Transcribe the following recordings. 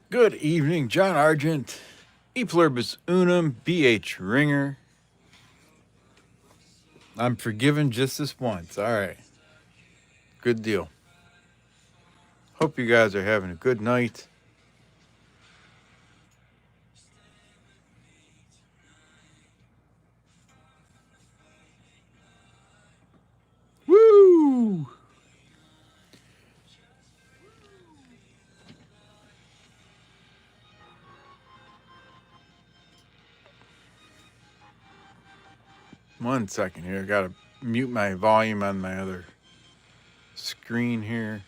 Good evening, John Argent, E pluribus unum, BH Ringer. I'm forgiven just this once. All right. Good deal. Hope you guys are having a good night. Woo! One second here. I got to mute my volume on my other screen here.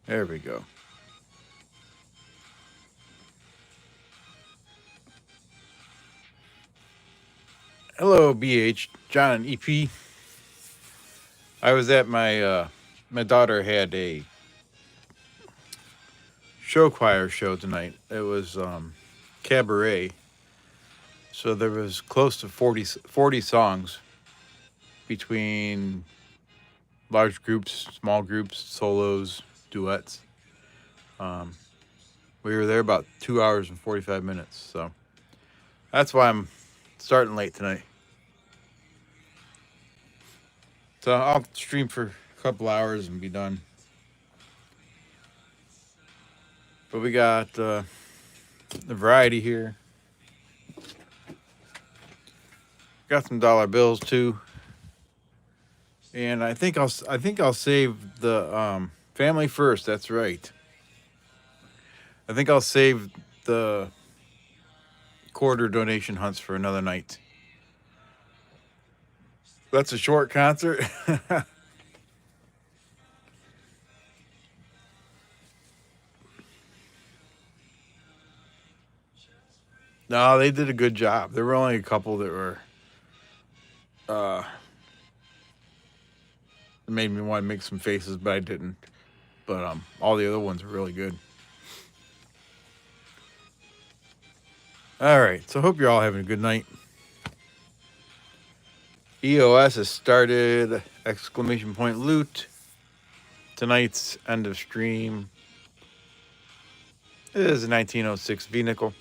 There we go. Hello, BH, John and EP. I was at my daughter had a show choir show tonight. It was cabaret. So there was close to 40 songs between large groups, small groups, solos, duets. Um, we were there about 2 hours and 45 minutes. So that's why I'm starting late tonight. So I'll stream for a couple hours and be done. But we got the variety here. Got some dollar bills too. And I think I'll save the family first. That's right. I think I'll save the quarter donation hunts for another night. That's a short concert. No, they did a good job. There were only a couple that were uh made me want to make some faces, but I didn't. But all the other ones were really good. All right, so hope you're all having a good night. EOS has started! Exclamation point loot. Tonight's end of stream is a 1906 V-nickel.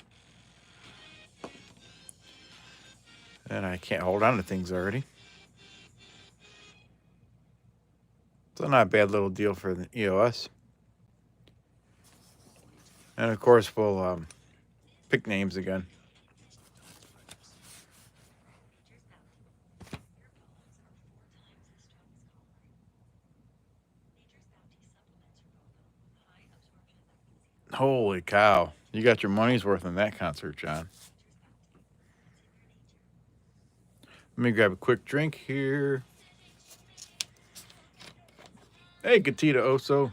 And I can't hold on to things already. So not a bad little deal for the EOS. And of course we'll pick names again. Holy cow. You got your money's worth in that concert, John. Let me grab a quick drink here. Hey, Gatita Oso.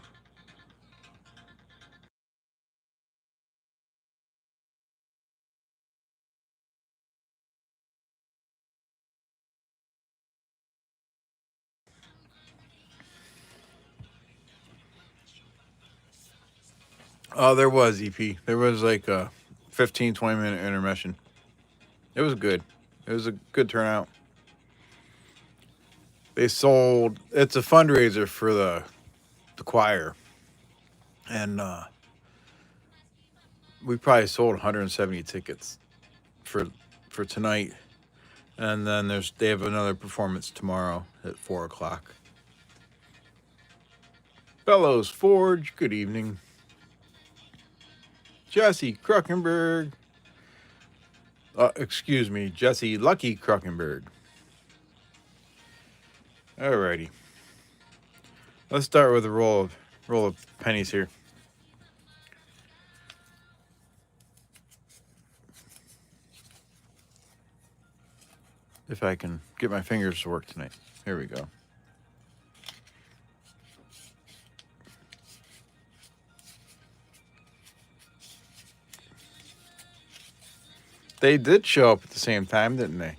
Oh, there was EP. There was like a 15, 20-minute intermission. It was good. It was a good turnout. They sold, it's a fundraiser for the choir. And we probably sold 170 tickets for tonight. And then they have another performance tomorrow at 4:00. Bellows Forge, good evening. Jesse Kruckenberg. Excuse me, Jesse Lucky Kruckenberg. Alrighty. Let's start with a roll of pennies here. If I can get my fingers to work tonight. Here we go. They did show up at the same time, didn't they?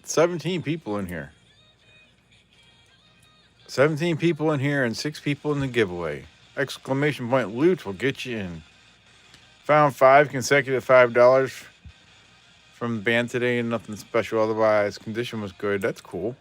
17 people in here. 17 people in here and 6 people in the giveaway. Exclamation point loot will get you in. Found 5 consecutive $5 from the band today and nothing special otherwise. Condition was good. That's cool.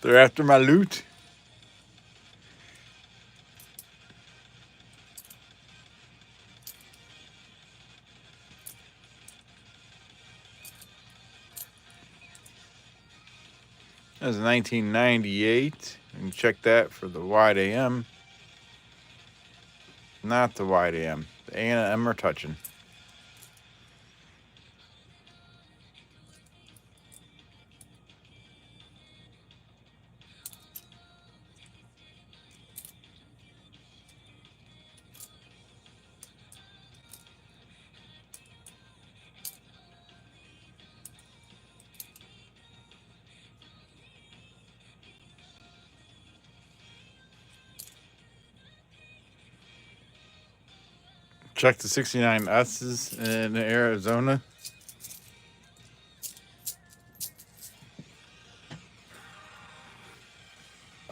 They're after my loot. That was 1998. You can check that for the wide AM. Not the wide AM. The A and M are touching. Check the 69 S's in Arizona.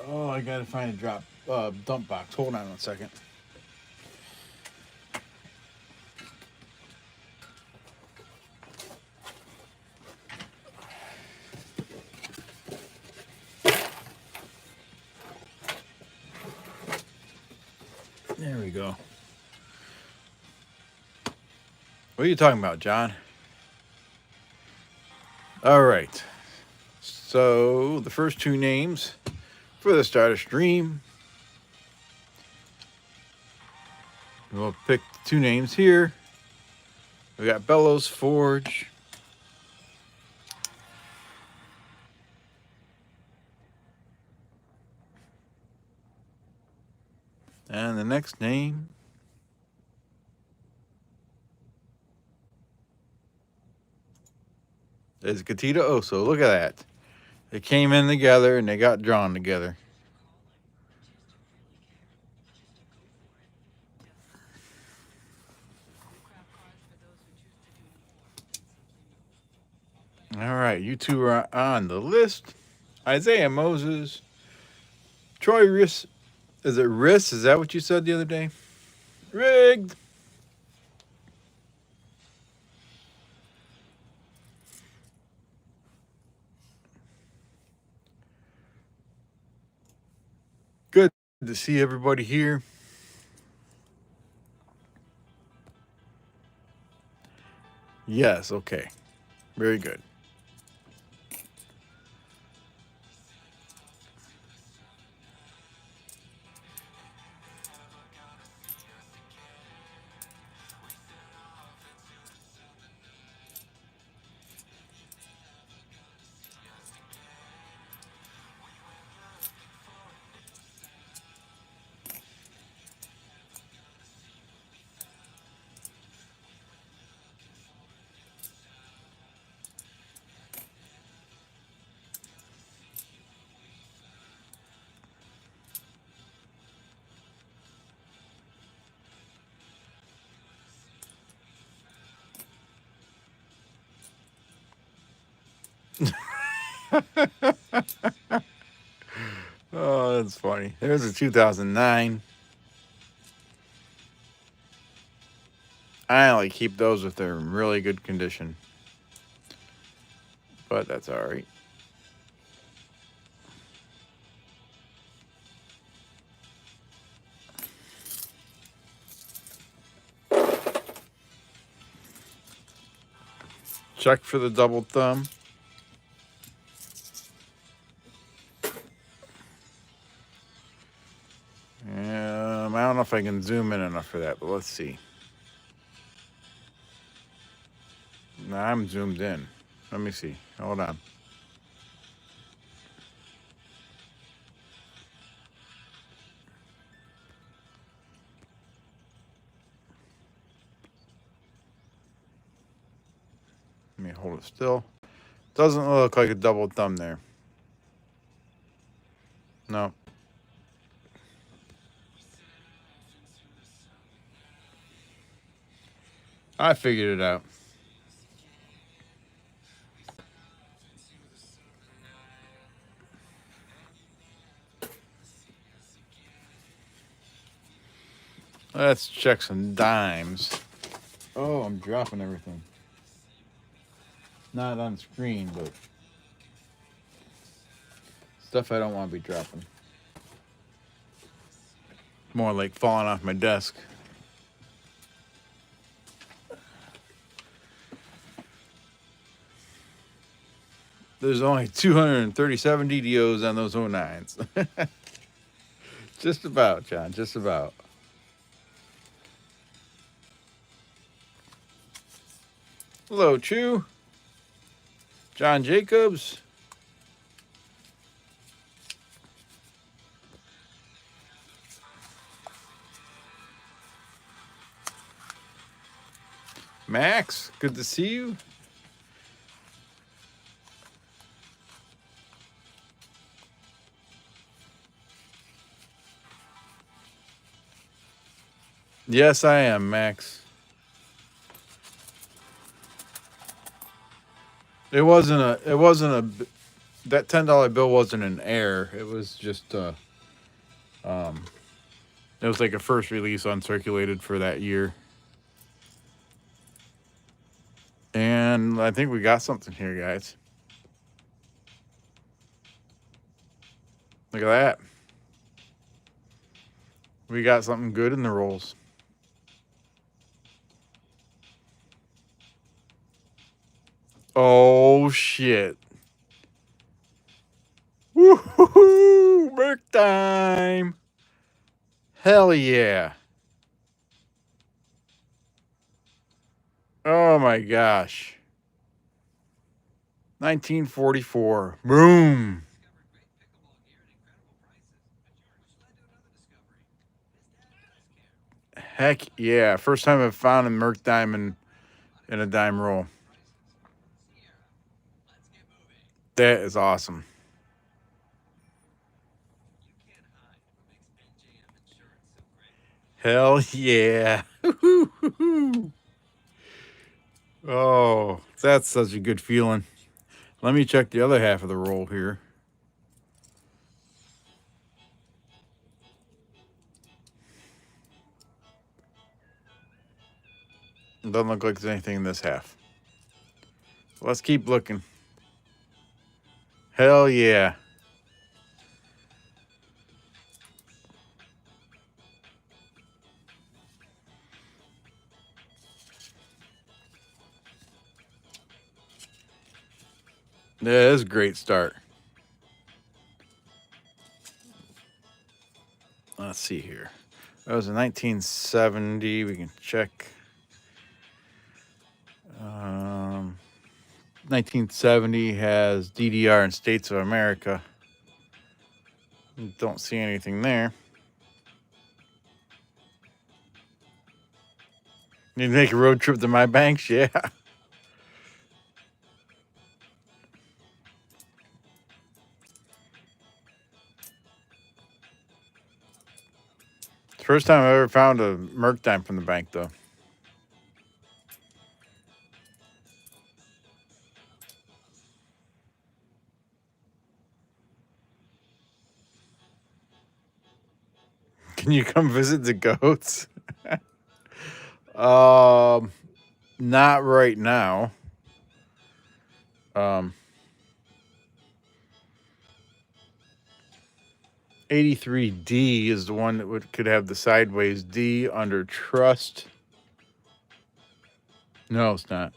Oh, I gotta find a dump box. Hold on 1 second. There we go. What are you talking about, John? All right. So the first 2 names for the starter stream. We'll pick 2 names here. We got Bellows Forge. And the next name is Gatita Oso. Look at that. They came in together and they got drawn together. All right, you 2 are on the list. Isaiah Moses, Troy Riss. Is it Riss? Is that what you said the other day? Rigged. Good to see everybody here. Yes, okay. Very good. Oh, that's funny. There's a 2009. I only keep those if they're in really good condition. But that's all right. Check for the double thumb. I don't know if I can zoom in enough for that, but let's see. No, I'm zoomed in. Let me see. Hold on. Let me hold it still. Doesn't look like a double thumb there. No. I figured it out. Let's check some dimes. Oh, I'm dropping everything. Not on screen, but stuff I don't want to be dropping. More like falling off my desk. There's only 237 DDOs on those 09s. Just about, John. Just about. Hello, Chew. John Jacobs. Max, good to see you. Yes, I am, Max. It wasn't a that $10 bill wasn't an error. It was just it was like a first release uncirculated for that year. And I think we got something here, guys. Look at that. We got something good in the rolls. Oh, shit. Woo-hoo-hoo! Merc time. Hell yeah. Oh, my gosh. 1944. Boom. Heck yeah. First time I've found a Merc diamond in a dime roll. That is awesome. Hell yeah. Oh, that's such a good feeling. Let me check the other half of the roll here. It doesn't look like there's anything in this half. Let's keep looking. Hell yeah. Yeah, that's a great start. Let's see here. That was in 1970. We can check. 1970 has DDR and States of America. Don't see anything there. Need to make a road trip to my banks? Yeah. First time I ever found a Merc dime from the bank, though. Can you come visit the goats? Not right now. 83D is the one that could have the sideways D under trust. No, it's not.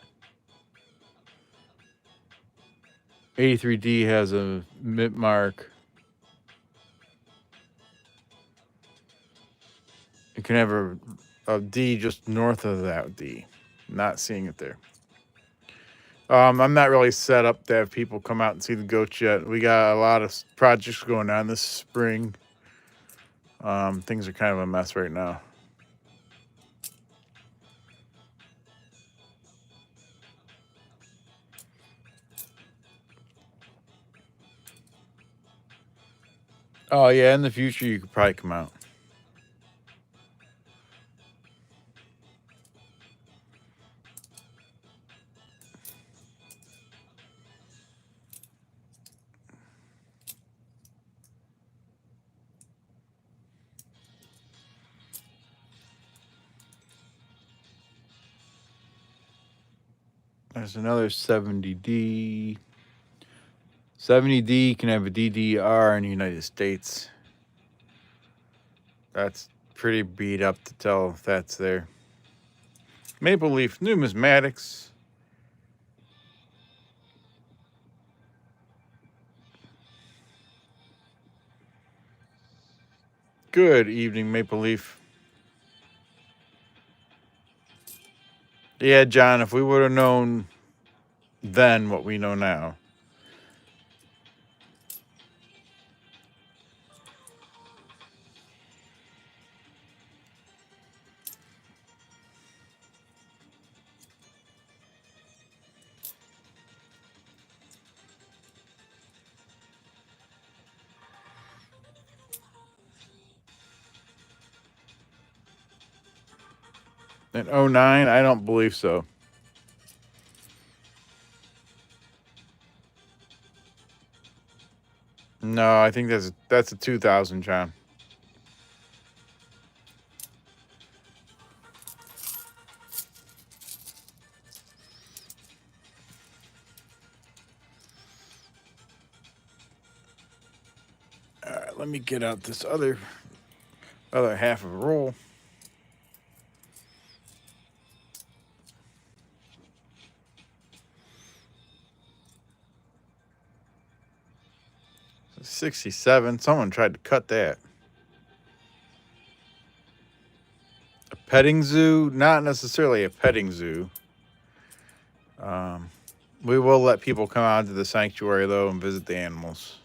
83D has a mint mark. It can have a D just north of that D. Not seeing it there. I'm not really set up to have people come out and see the goats yet. We got a lot of projects going on this spring. Things are kind of a mess right now. Oh yeah, in the future you could probably come out. There's another 70D. 70D can have a DDR in the United States. That's pretty beat up to tell if that's there. Maple Leaf Numismatics. Good evening, Maple Leaf. Yeah, John, if we would have known then what we know now. In '09, I don't believe so. No, I think that's a 2000, John. All right, let me get out this other half of a roll. $67. Someone tried to cut that. A petting zoo? Not necessarily a petting zoo. We will let people come out to the sanctuary, though, and visit the animals.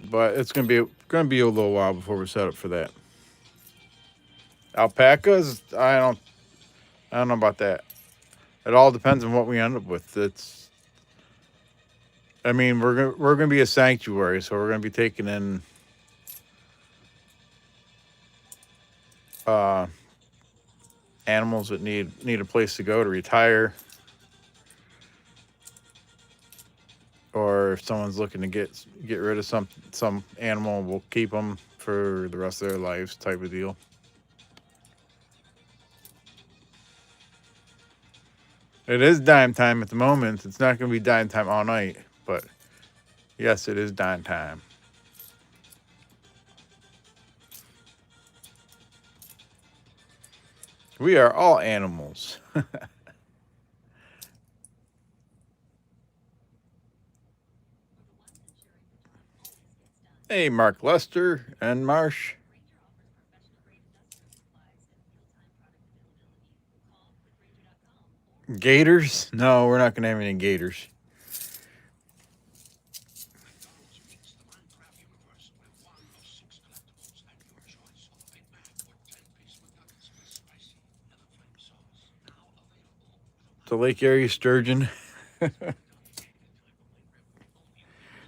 But it's gonna be a little while before we're set up for that. Alpacas? I don't know about that. It all depends on what we end up with. I mean, we're gonna be a sanctuary, so we're gonna be taking in uh, animals that need a place to go to retire, or if someone's looking to get rid of some animal, we'll keep them for the rest of their lives, type of deal. It is dime time at the moment. It's not going to be dime time all night, but yes, it is dime time. We are all animals. Hey, Mark Lester and Marsh. Gators? No, we're not going to have any gators. The Lake Erie sturgeon.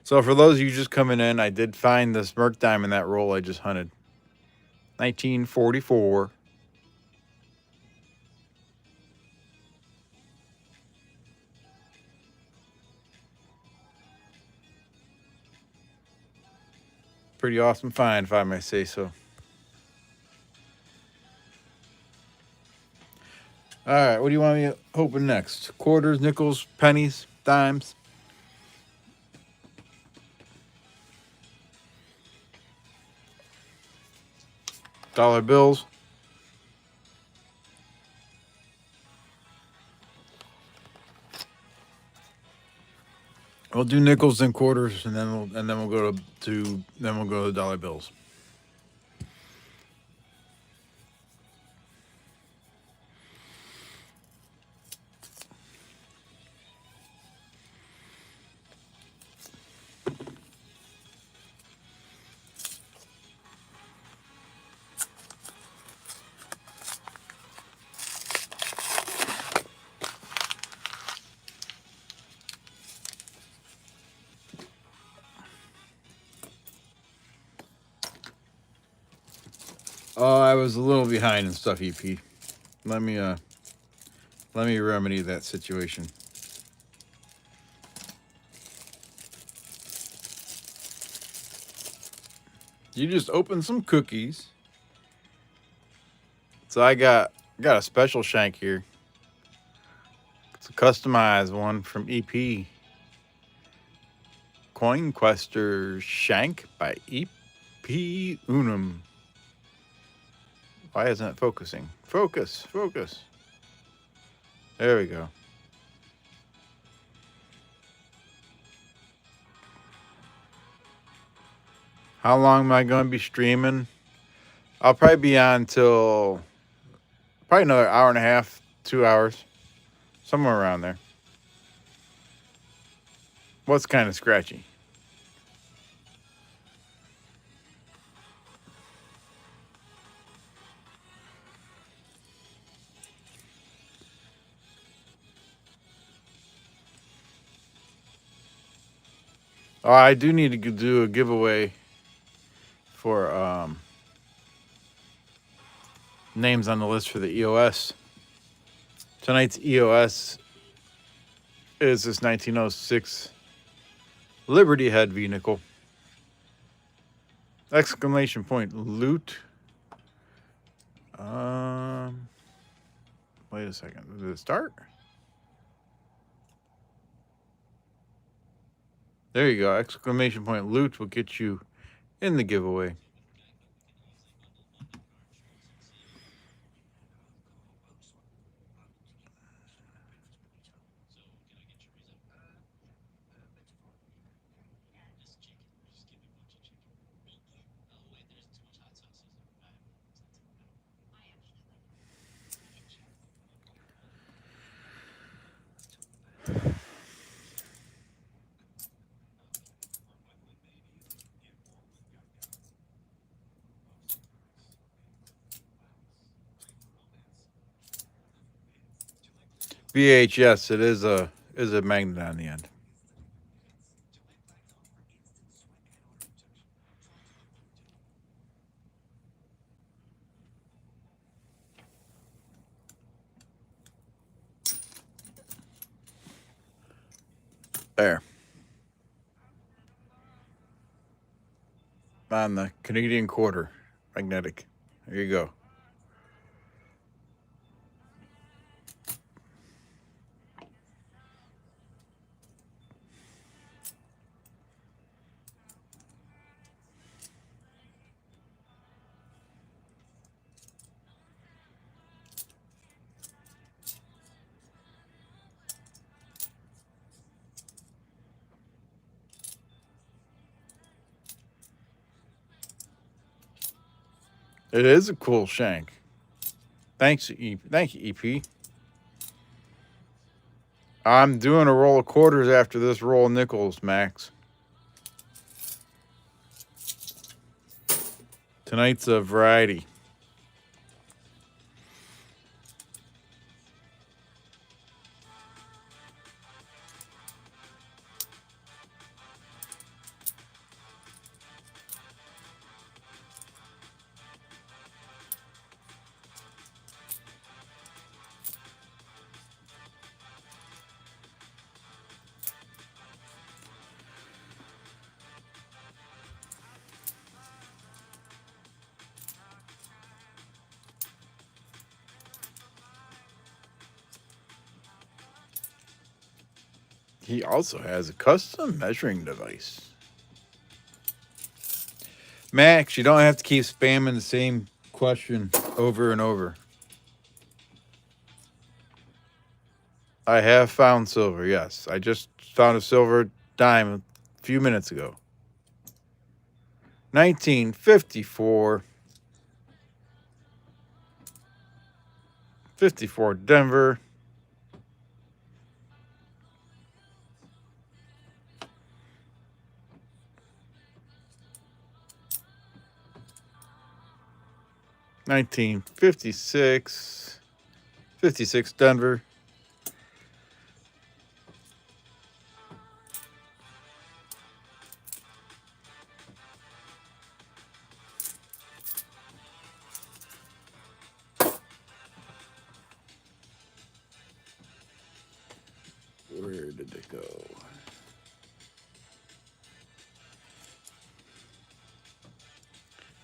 So for those of you just coming in, I did find this Merc dime in that roll I just hunted. 1944. Pretty awesome find, if I may say so. All right, what do you want me to open next? Quarters, nickels, pennies, dimes? Dollar bills? We'll do nickels and quarters, and then we'll go to dollar bills. Oh, I was a little behind in stuff, EP. Let me remedy that situation. You just opened some cookies. So I got a special shank here. It's a customized one from EP. Coin Quester Shank by EP Unum. Why isn't it focusing? Focus. There we go. How long am I going to be streaming? I'll probably be on till probably another hour and a half, 2 hours, somewhere around there. What's kind of scratchy? Oh, I do need to do a giveaway for names on the list for the EOS. Tonight's EOS is this 1906 Liberty Head V nickel. Exclamation point loot. Wait a second. Did it start? There you go. Exclamation point loot will get you in the giveaway. VHS, it is a magnet on the end. There. On the Canadian quarter, magnetic. There you go. It is a cool shank. Thank you, EP. I'm doing a roll of quarters after this roll of nickels, Max. Tonight's a variety. He also has a custom measuring device. Max, you don't have to keep spamming the same question over and over. I have found silver, yes. I just found a silver dime a few minutes ago. 1954. 54 Denver. $19.56. 56 Denver. Where did it go?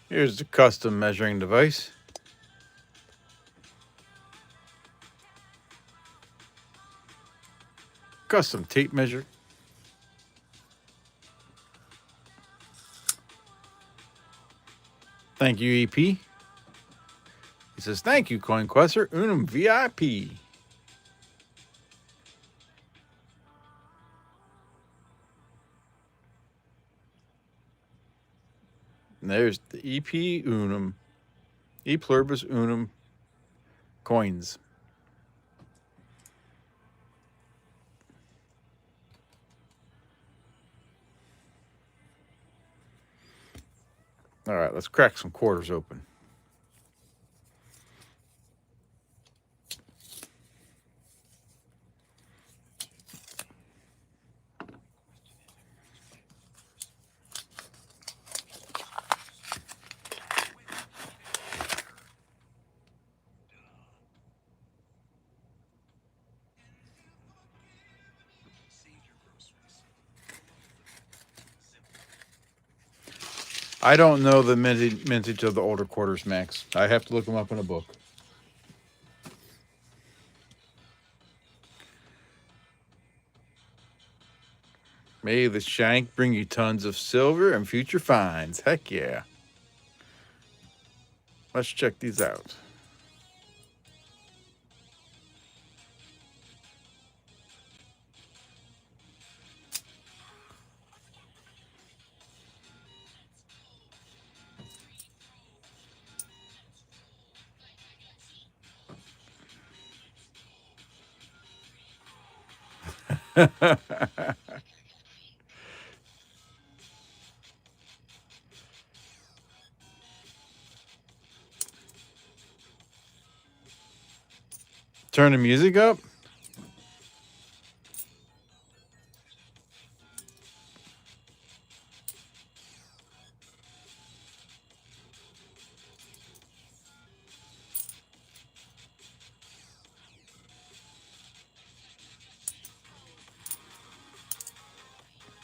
Here's the custom measuring device. Custom tape measure. Thank you, EP. He says, thank you, CoinQuester, Unum VIP. And there's the EP Unum, E Pluribus Unum coins. All right, let's crack some quarters open. I don't know the mintage of the older quarters, Max. I have to look them up in a book. May the shank bring you tons of silver and future finds. Heck yeah. Let's check these out. Turn the music up.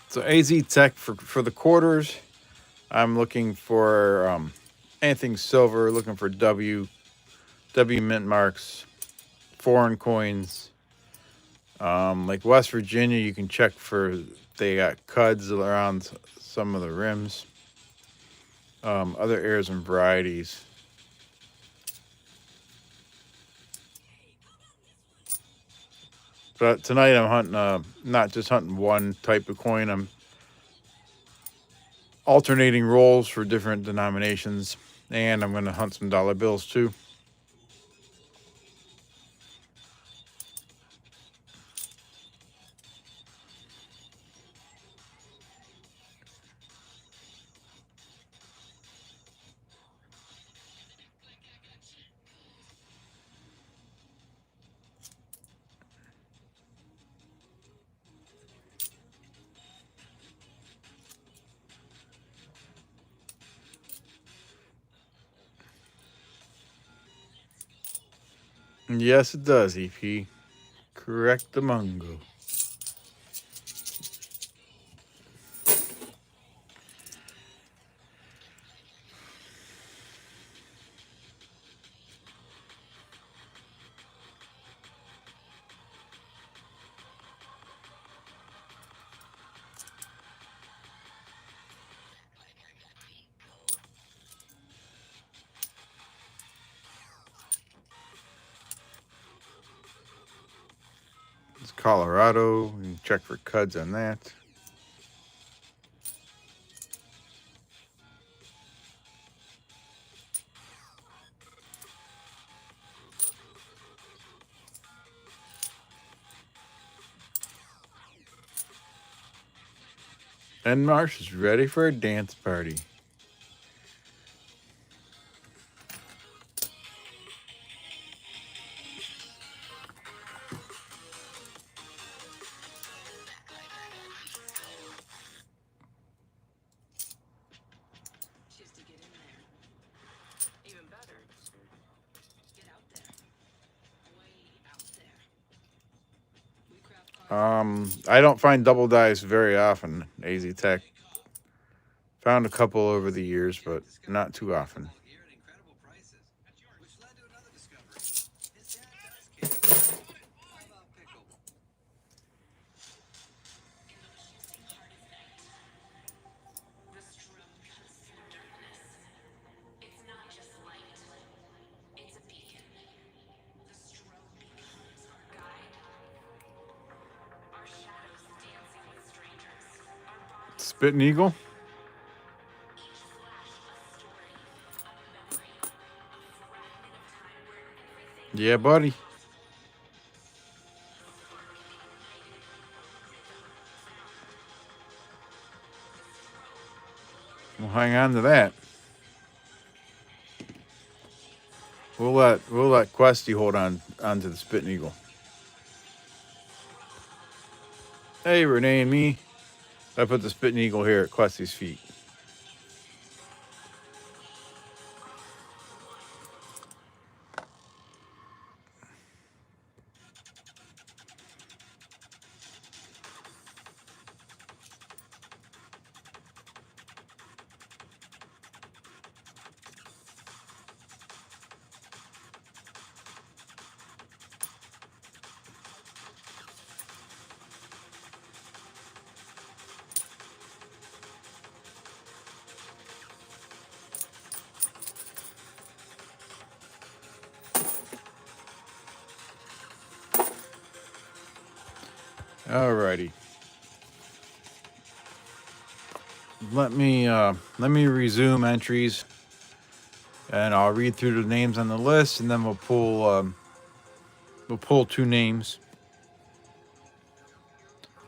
So AZ Tech for the quarters. I'm looking for anything silver, looking for W mint marks, foreign coins. Like West Virginia, you can check for, they got cuds around some of the rims. Other airs and varieties. But tonight I'm hunting, not just hunting one type of coin. I'm alternating rolls for different denominations. And I'm going to hunt some dollar bills too. Yes, it does, EP. Correct the mungo. It's Colorado. You can check for cuds on that. And Marsh is ready for a dance party. I don't find double dice very often, AZ Tech. Found a couple over the years, but not too often. Spitting Eagle. Yeah, buddy. We'll hang on to that. We'll let Questy hold onto the Spitting Eagle. Hey, Renee and me. I put the Spitting Eagle here at Questy's feet. Alrighty. Let me resume entries, and I'll read through the names on the list, and then we'll pull two names.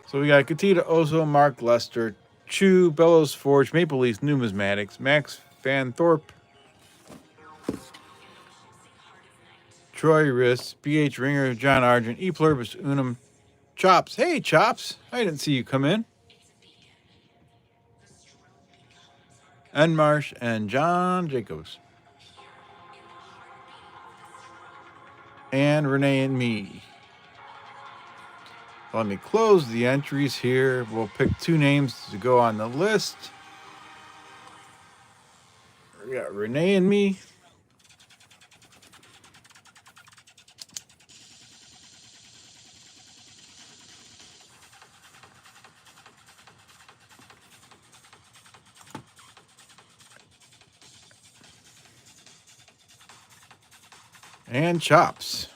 So we got Katita Ozo, Mark Lester, Chew, Bellows Forge, Maple Leaf Numismatics, Max Van Thorpe, Troy Riss, BH Ringer, John Argent, E Pluribus Unum, Chops. Hey, Chops. I didn't see you come in. N Marsh and John Jacobs. And Renee and me. Let me close the entries here. We'll pick two names to go on the list. We got Renee and me. And Chops.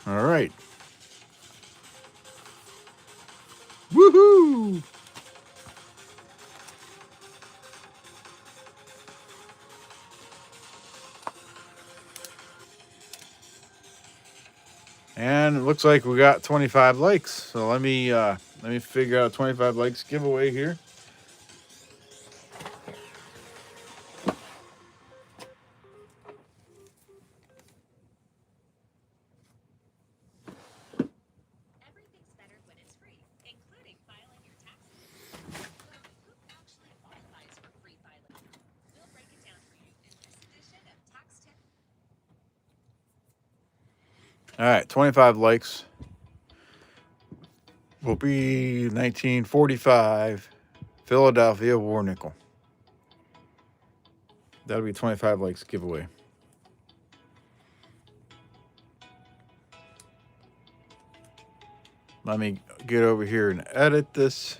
All right. Woohoo! And it looks like we got 25 likes. So let me figure out a 25 likes giveaway here. All right, 25 likes will be 1945 Philadelphia War Nickel. That'll be 25 likes giveaway. Let me get over here and edit this,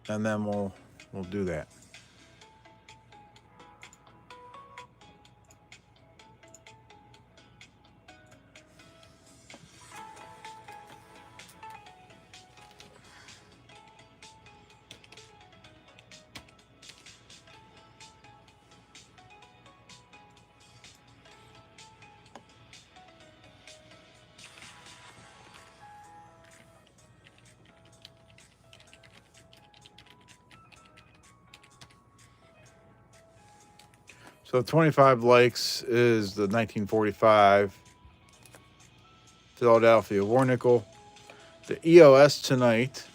and then we'll do that. So 25 likes is the 1945 Philadelphia War Nickel. The EOS tonight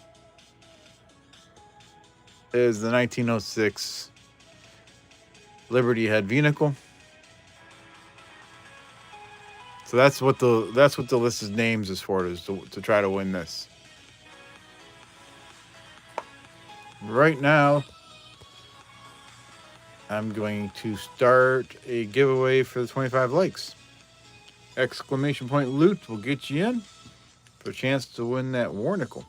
is the 1906 Liberty Head V Nickel. So that's what the list of names is for, is to try to win this. Right now, I'm going to start a giveaway for the 25 likes. Exclamation point loot will get you in for a chance to win that War Nickel.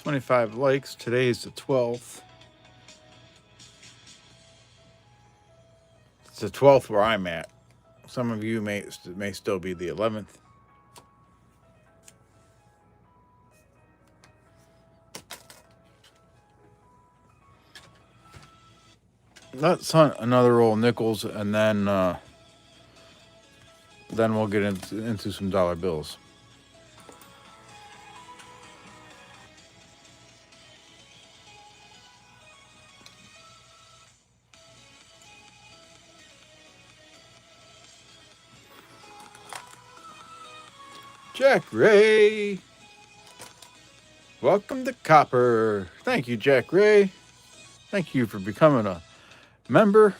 $25 likes. Today is the 12th. It's the 12th where I'm at. Some of you may still be the 11th. Let's hunt another roll of nickels, and then we'll get into some dollar bills. Jack Ray, welcome to Copper. Thank you, Jack Ray. Thank you for becoming a member.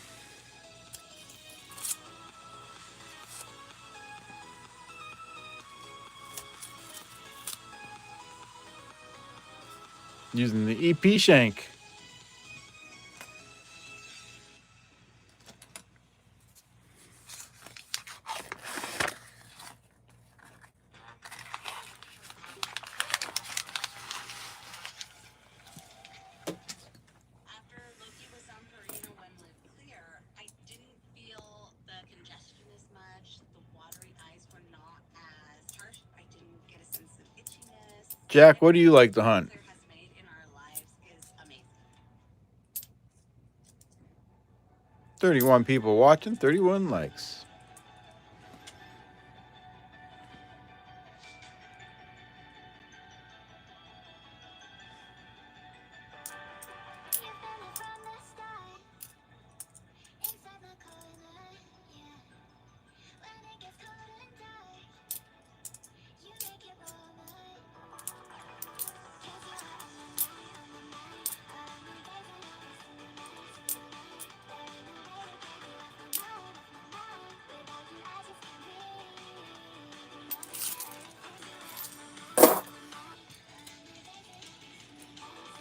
Using the EP shank. Jack, what do you like to hunt? 31 people watching, 31 likes.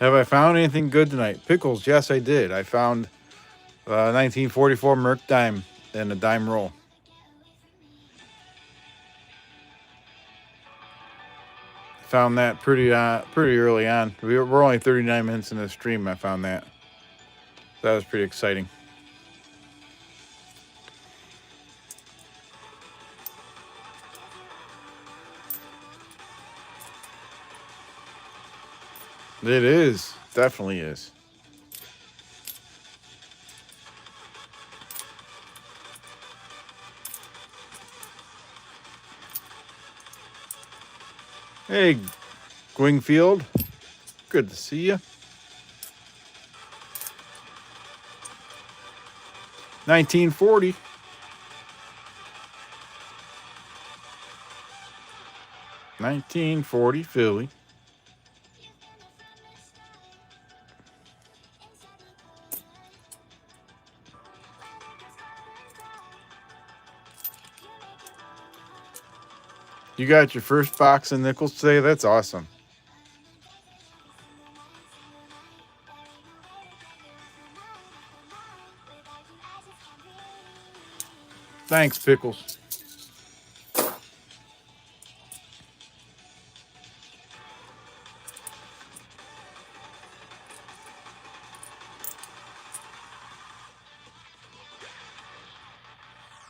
Have I found anything good tonight? Pickles, yes, I did. I found 1944 Merc dime and a dime roll. Found that pretty early on. We're only 39 minutes in the stream. I found that. That was pretty exciting. It is. Definitely is. Hey, Wingfield. Good to see you. 1940. Philly. You got your first box of nickels today? That's awesome. Thanks, Pickles.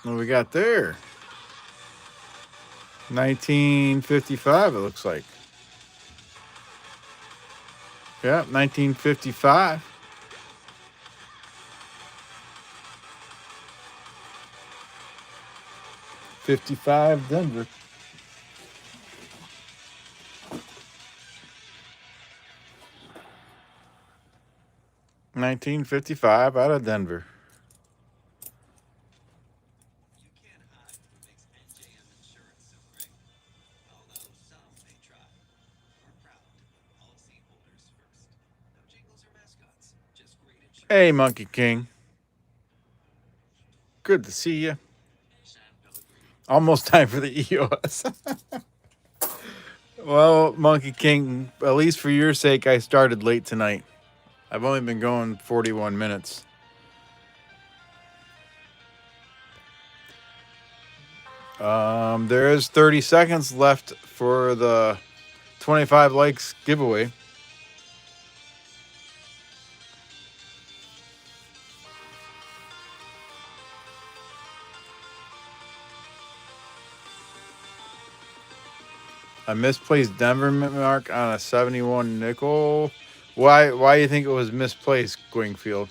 What we got there? 1955, it looks like. Yeah, 1955. 55 Denver. 1955 out of Denver. Hey, Monkey King. Good to see you. Almost time for the EOS. Well, Monkey King, at least for your sake, I started late tonight. I've only been going 41 minutes. There is 30 seconds left for the 25 likes giveaway. A misplaced Denver mark on a 71 nickel. Why do you think it was misplaced, Wingfield?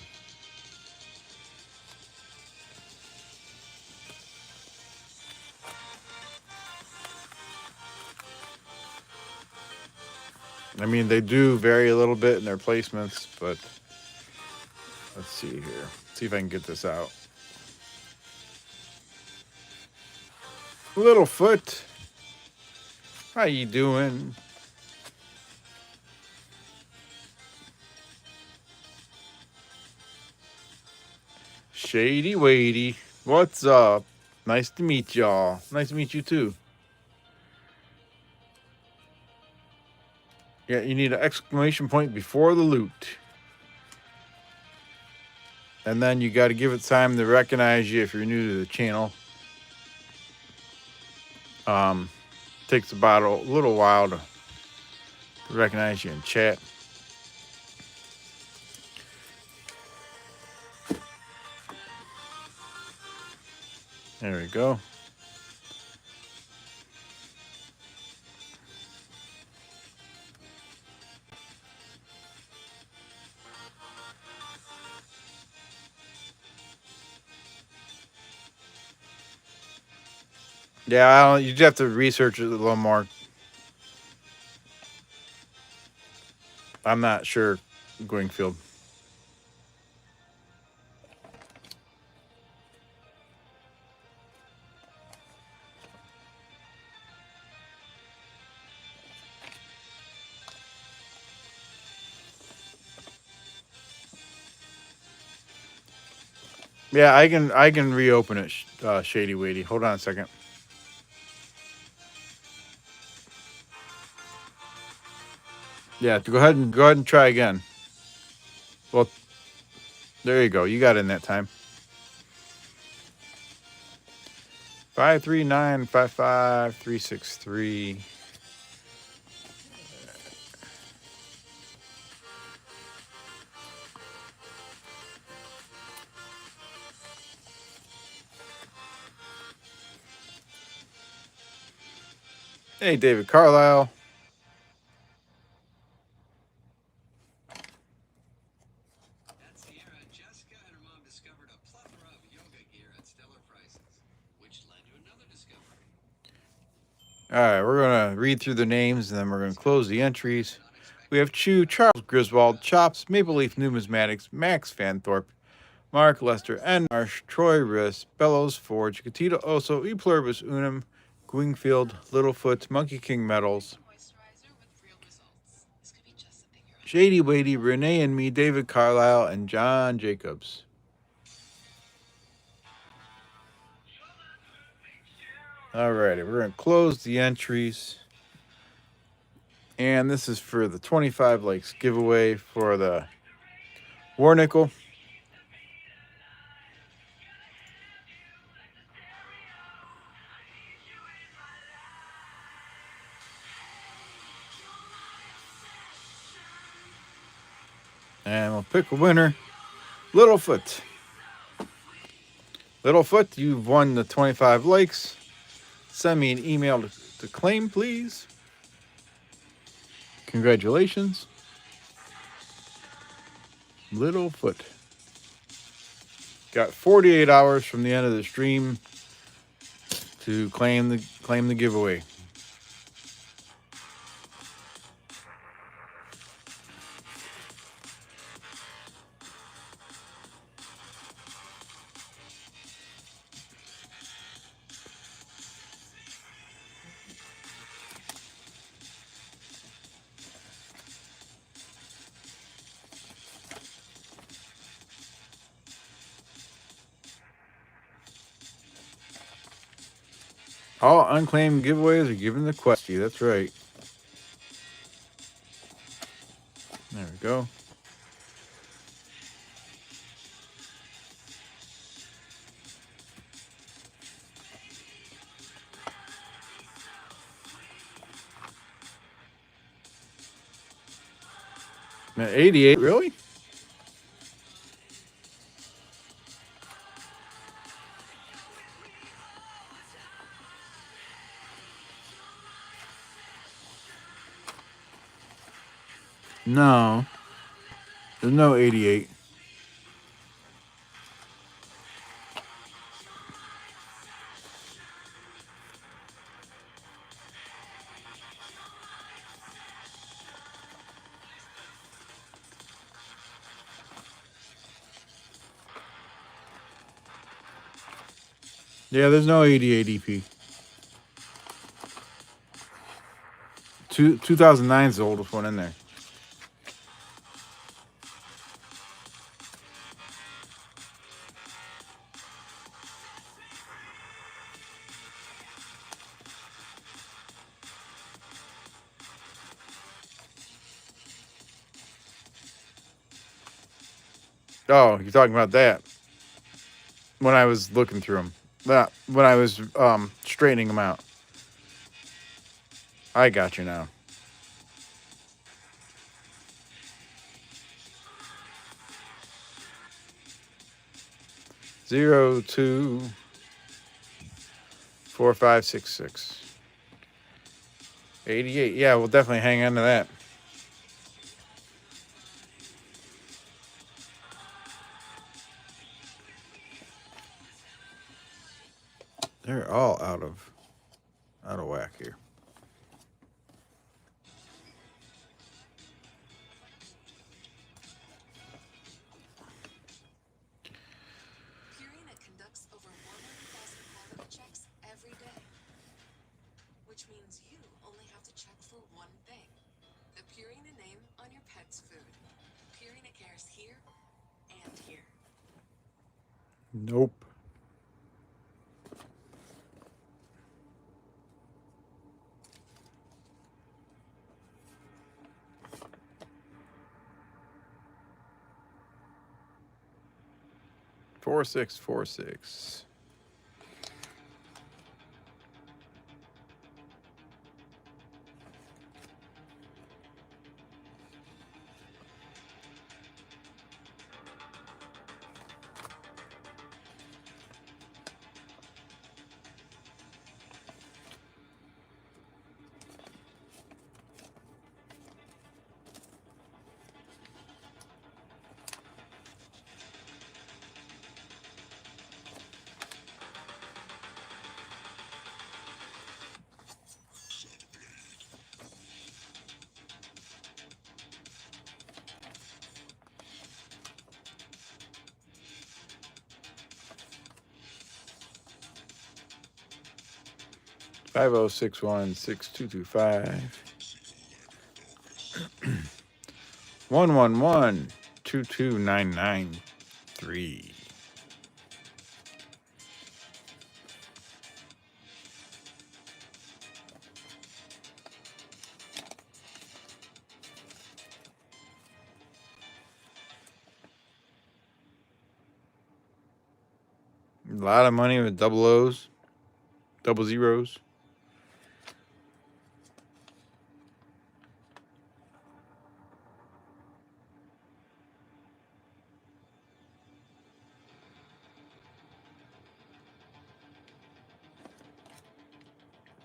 I mean, they do vary a little bit in their placements, but let's see here. See if I can get this out. Littlefoot, how you doing? Shady Wadey, what's up? Nice to meet y'all. Nice to meet you too. Yeah, you need an exclamation point before the loot. And then you got to give it time to recognize you if you're new to the channel. Takes about a little while to recognize you in chat. There we go. Yeah, you just have to research it a little more. I'm not sure, Wingfield. Yeah, I can reopen it, Shady Wadey. Hold on a second. Yeah, go ahead and try again. Well, there you go. You got it in that time. 53955 363. Hey, David Carlisle. All right, we're going to read through the names, and then we're going to close the entries. We have Chu, Charles Griswold, Chops, Maple Leaf Numismatics, Max Fanthorpe, Mark Lester, N. Marsh, Troy Riss, Bellows Forge, Catita Oso, E Pluribus Unum, Wingfield, Littlefoot, Monkey King Metals, Shady Wadey, Renee and me, David Carlisle, and John Jacobs. Alrighty, we're going to close the entries. And this is for the 25 likes giveaway for the War Nickel. And we'll pick a winner. Littlefoot. Littlefoot, you've won the 25 likes. Send me an email to to claim, please. Congratulations. Littlefoot. Got 48 hours from the end of the stream to claim the giveaway. All unclaimed giveaways are given to Questy. That's right. There we go. Now, 88, really? No. There's no 88. Yeah, there's no 88 EP. 2009 is the oldest one in there. Oh, you're talking about that. When I was looking through them. When I was straightening them out. I got you now. Zero, 2, 4, 5, 6, 6. 88. Yeah, we'll definitely hang on to that. They're all out of whack here. Purina conducts over 100,000 quality checks every day, which means you only have to check for one thing: the Purina name on your pet's food. Purina cares here and here. Nope. Four, 6, 4, 6. Five, 0, 6, 1, 6, 2, 2, 5. 1, 1, 1, 2, 2, 9, 9, 3. A lot of money with double O's, double zeros.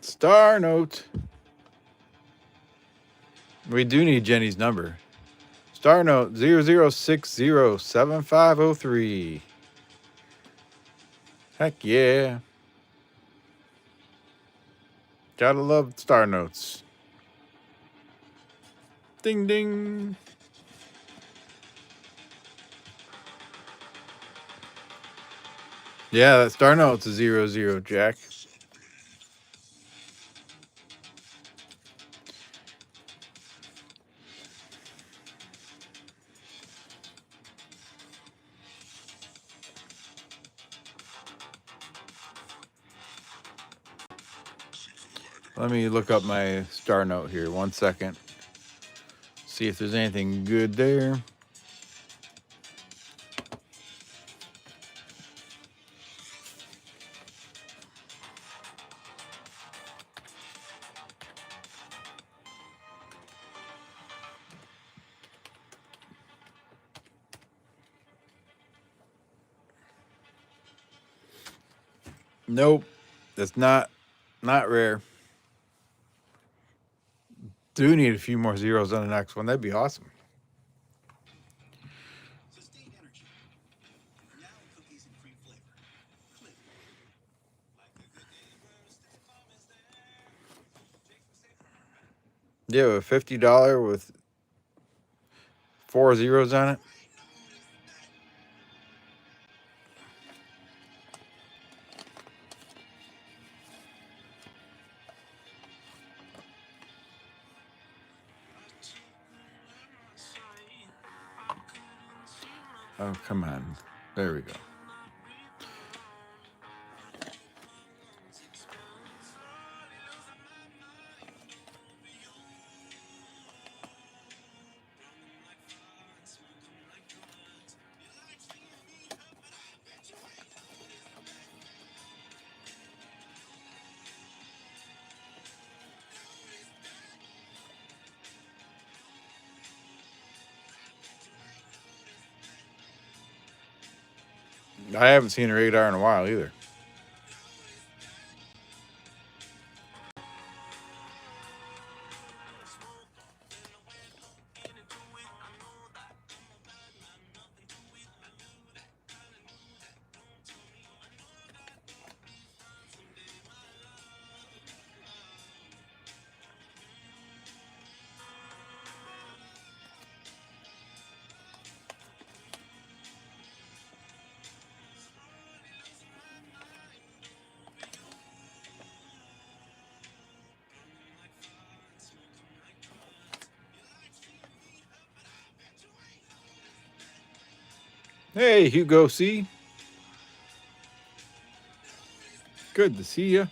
Star note. We do need Jenny's number. Star note 00607503. Heck yeah. Gotta love star notes. Ding ding. Yeah, that star note's a 00, Jack. Let me look up my star note here. 1 second. See if there's anything good there. Nope. That's not rare. Do need a few more zeros on the next one. That'd be awesome. Sustained energy. Now cookies and cream flavor. Cliff. Like a good neighbor, State Farm is there. Yeah, a $50 with 4 zeros on it. Oh, come on. There we go. I haven't seen a radar in a while either. Hey, Hugo C. Good to see you.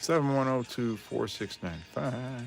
71024695.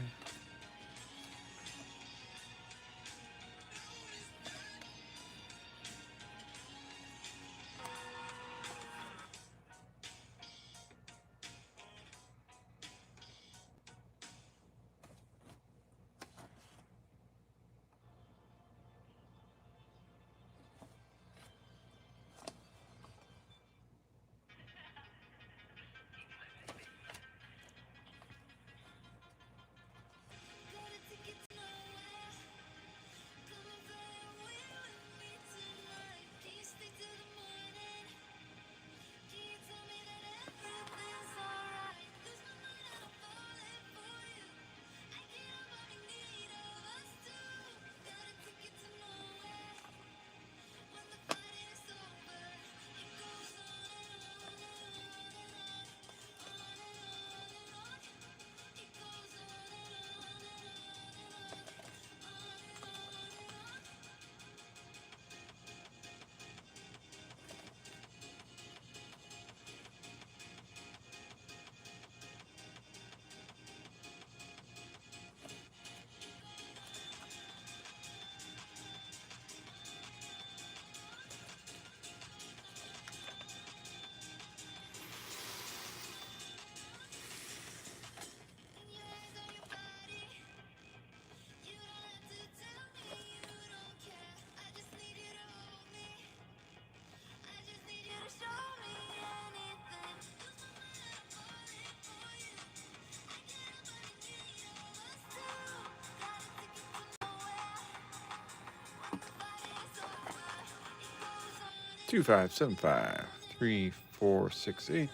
2575 3468.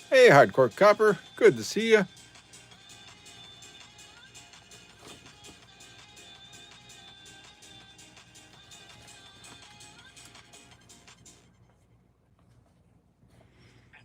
Hey, Hardcore Copper. Good to see you. At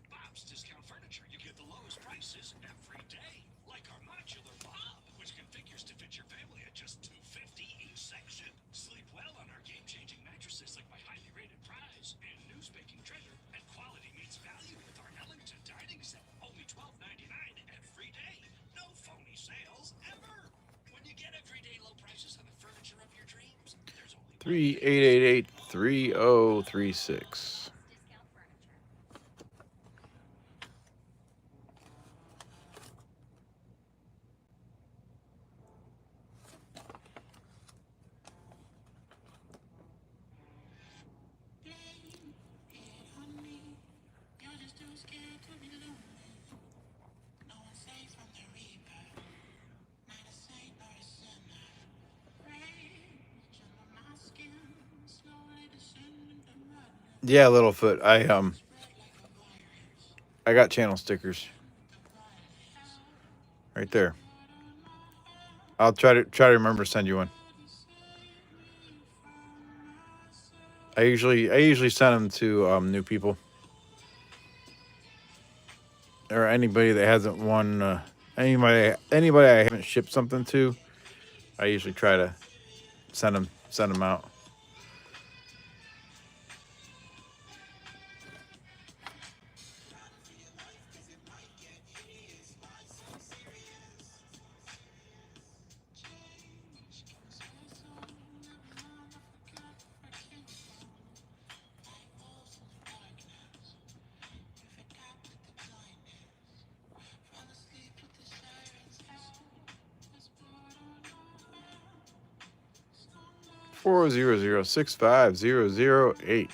Bob's Discount Furniture, you get the lowest prices every day. Like our modular Bob, which configures to fit your family at just $250 each section. Sleep well on our game-changing mattresses like my highly rated Prize and news-making Treasure. And quality meets value with our Ellington dining set. Only $12.99 every day. No phony sales ever. When you get everyday low prices on the furniture of your dreams, there's only 3888 3036. Yeah, Littlefoot. I got channel stickers right there. I'll try to remember to send you one. I usually send them to new people or anybody that hasn't won. Anybody I haven't shipped something to. I usually try to send them out. Four 65008.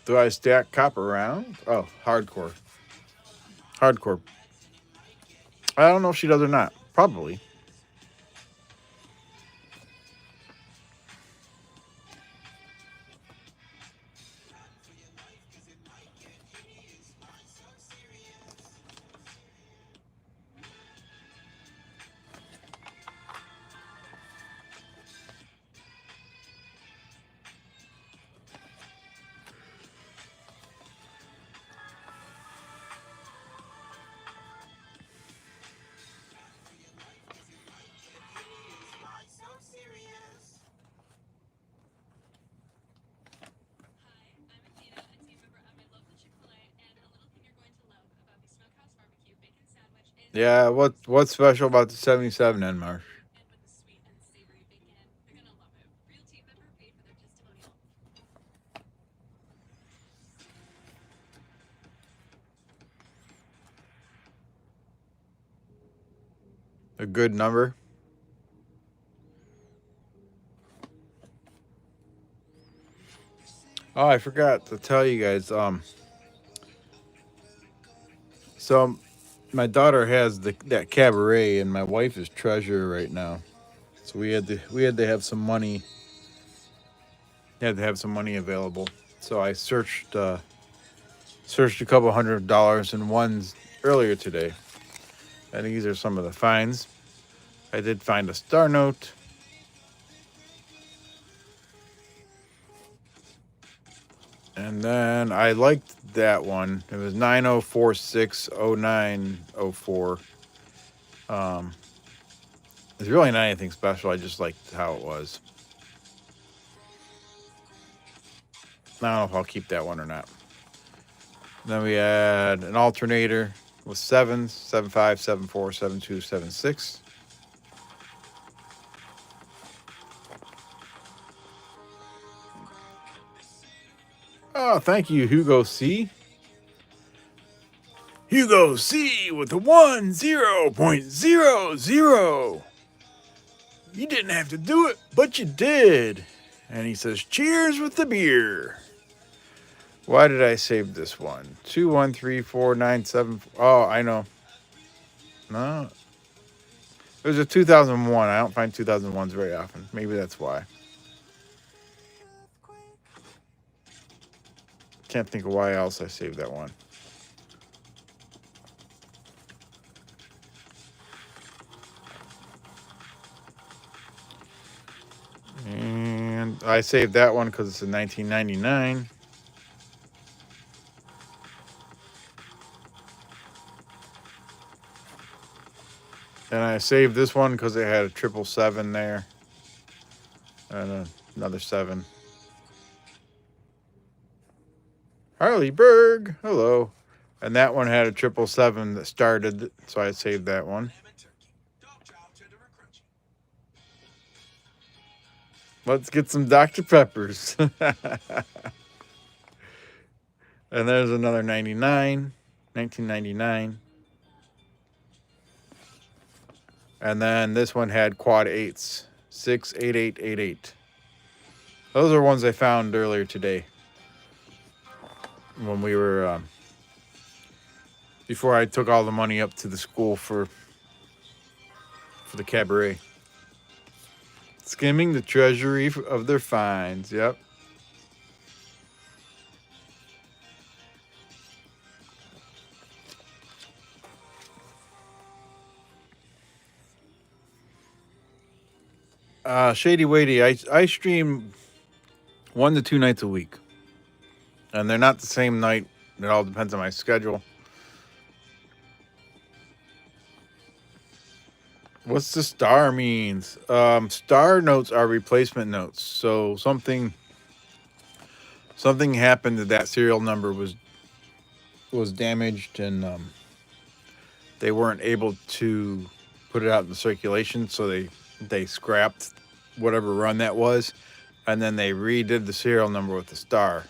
Do I stack copper round? Oh, hardcore. Hardcore. I don't know if she does or not. Probably. Yeah, what's special about the 77 then, Marsh? A good number. Oh, I forgot to tell you guys. So my daughter has that cabaret, and my wife is treasurer right now. So we had to have some money. Had to have some money available. So I searched a couple $100 in ones earlier today. And these are some of the finds. I did find a star note. And then I liked that one. It was 90460904. It's really not anything special. I just liked how it was. I don't know if I'll keep that one or not. Then we had an alternator with 7s, 75, 74, 72, 76. Oh, thank you, Hugo C. Hugo C with a 10.00. You didn't have to do it, but you did. And he says, cheers with the beer. Why did I save this one? 2134974. Oh, I know. No. It was a 2001. I don't find 2001s very often. Maybe that's why. Can't think of why else I saved that one. And I saved that one because it's a 1999. And I saved this one because it had a 777 there. And another 7. Harley Berg, hello. And that one had a 777 that started, so I saved that one. Let's get some Dr. Peppers. And there's another 1999. And then this one had quad 8s, 68888. Those are ones I found earlier today when we were, before I took all the money up to the school for the cabaret. Skimming the treasury of their finds, yep. Shady Wady, I stream 1 to 2 nights a week. And they're not the same night. It all depends on my schedule. What's the star means? Star notes are replacement notes. So something happened that serial number was damaged, and they weren't able to put it out in circulation, so they scrapped whatever run that was, and then they redid the serial number with the star.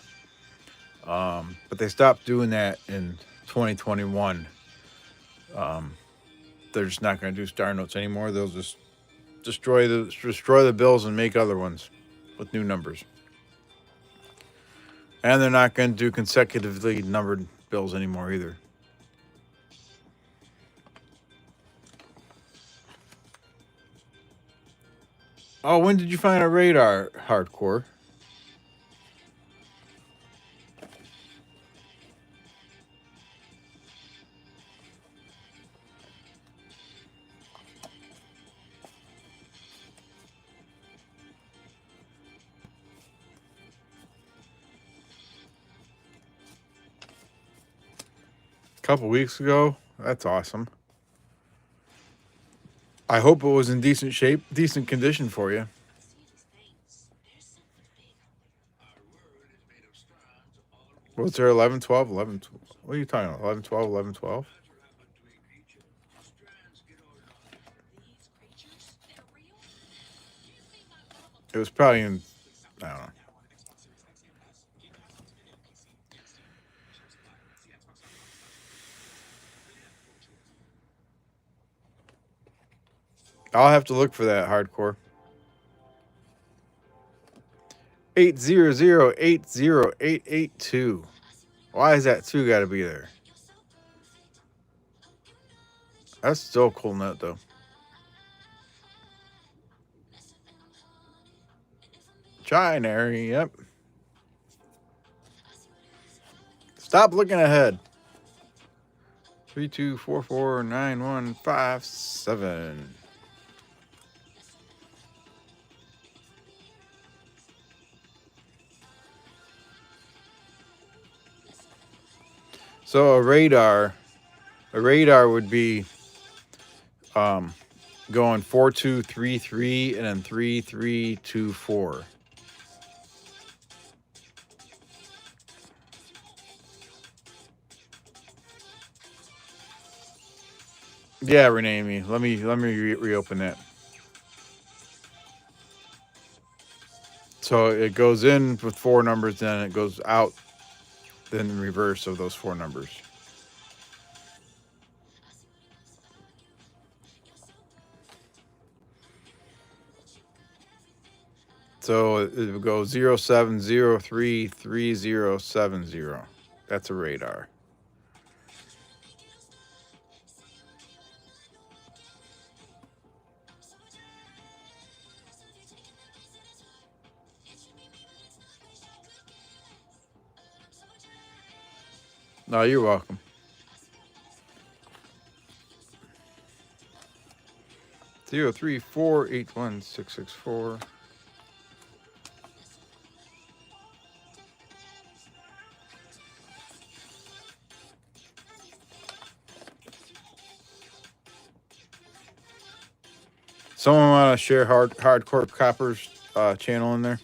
But they stopped doing that in 2021. They're just not going to do star notes anymore. They'll just destroy the bills and make other ones with new numbers. And they're not going to do consecutively numbered bills anymore either. Oh, when did you find a radar, Hardcore? A couple weeks ago? That's awesome. I hope it was in decent shape, decent condition for you. What's there, 11, 12, 11, what are you talking about, 11, 12, 11, 12? It was probably in, I don't know. I'll have to look for that, Hardcore. 800-80882. Why is that 2 got to be there? That's still a cool note, though. Trinary, yep. Stop looking ahead. 32449157. So a radar would be going 4233 and then 3324. Yeah, Renee, let me reopen that. So it goes in with 4 numbers, then it goes out in reverse of those 4 numbers. So it would go 07033070. That's a radar. No, you're welcome. 034816664. Someone want to share hardcore coppers channel in there?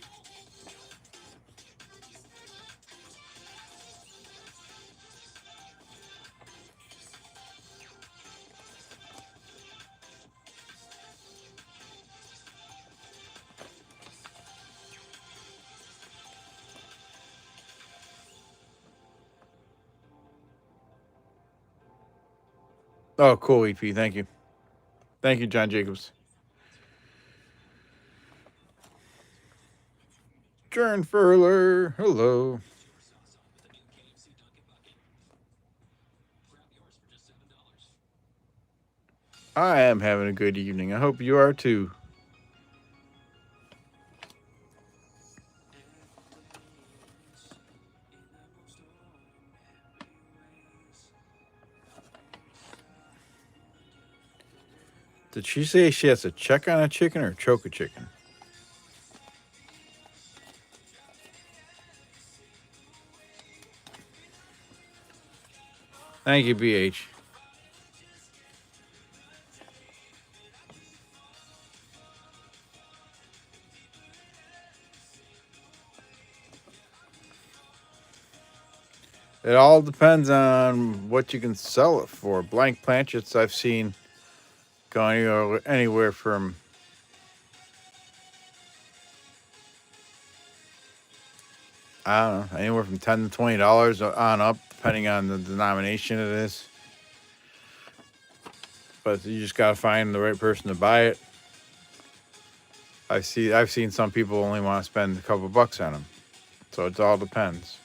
Oh, cool, EP. Thank you. Thank you, John Jacobs. Jern Furler. Hello. I am having a good evening. I hope you are too. Did she say she has to check on a chicken or choke a chicken? Thank you, BH. It all depends on what you can sell it for. Blank planchets I've seen going anywhere from I don't know, anywhere from $10 to $20 on up, depending on the denomination it is. But you just gotta find the right person to buy it. I've seen some people only want to spend a couple bucks on them, so it all depends.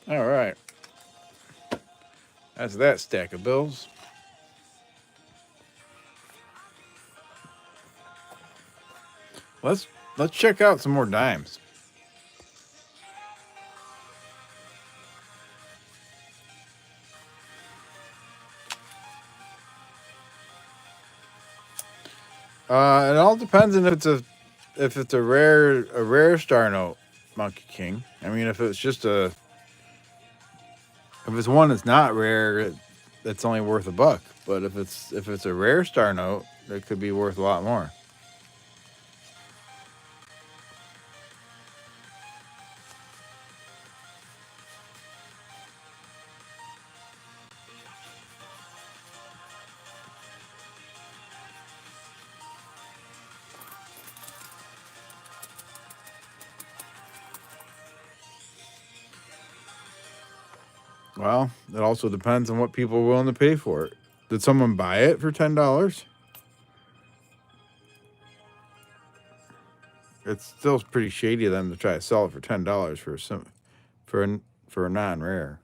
All right, that's that stack of bills. Let's check out some more dimes. It all depends on if it's a rare star note, Monkey King. I mean, if it's one that's not rare, it's only worth $1. But if it's a rare star note, it could be worth a lot more. Well, it also depends on what people are willing to pay for it. Did someone buy it for $10? It's still pretty shady of them to try to sell it for $10 for a non-rare.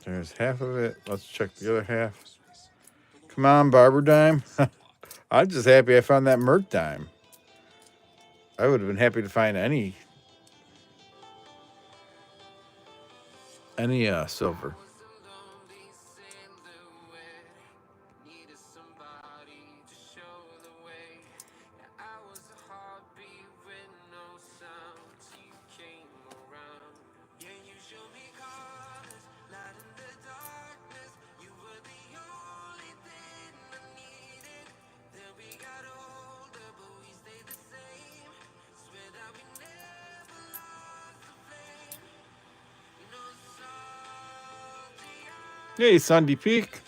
There's half of it. Let's check the other half. Come on, Barber Dime. I'm just happy I found that Merc Dime. I would have been happy to find any silver. Hey, Sunday Peak.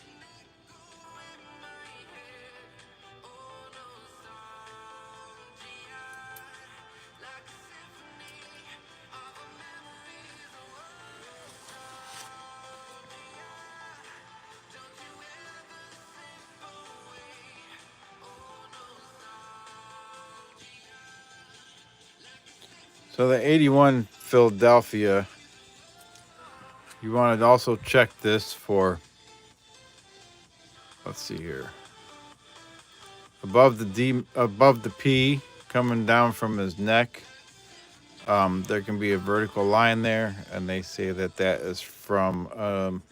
So the 81 Philadelphia, you want to also check this for, let's see here, above the D, above the P, coming down from his neck. There can be a vertical line there, and they say that that is from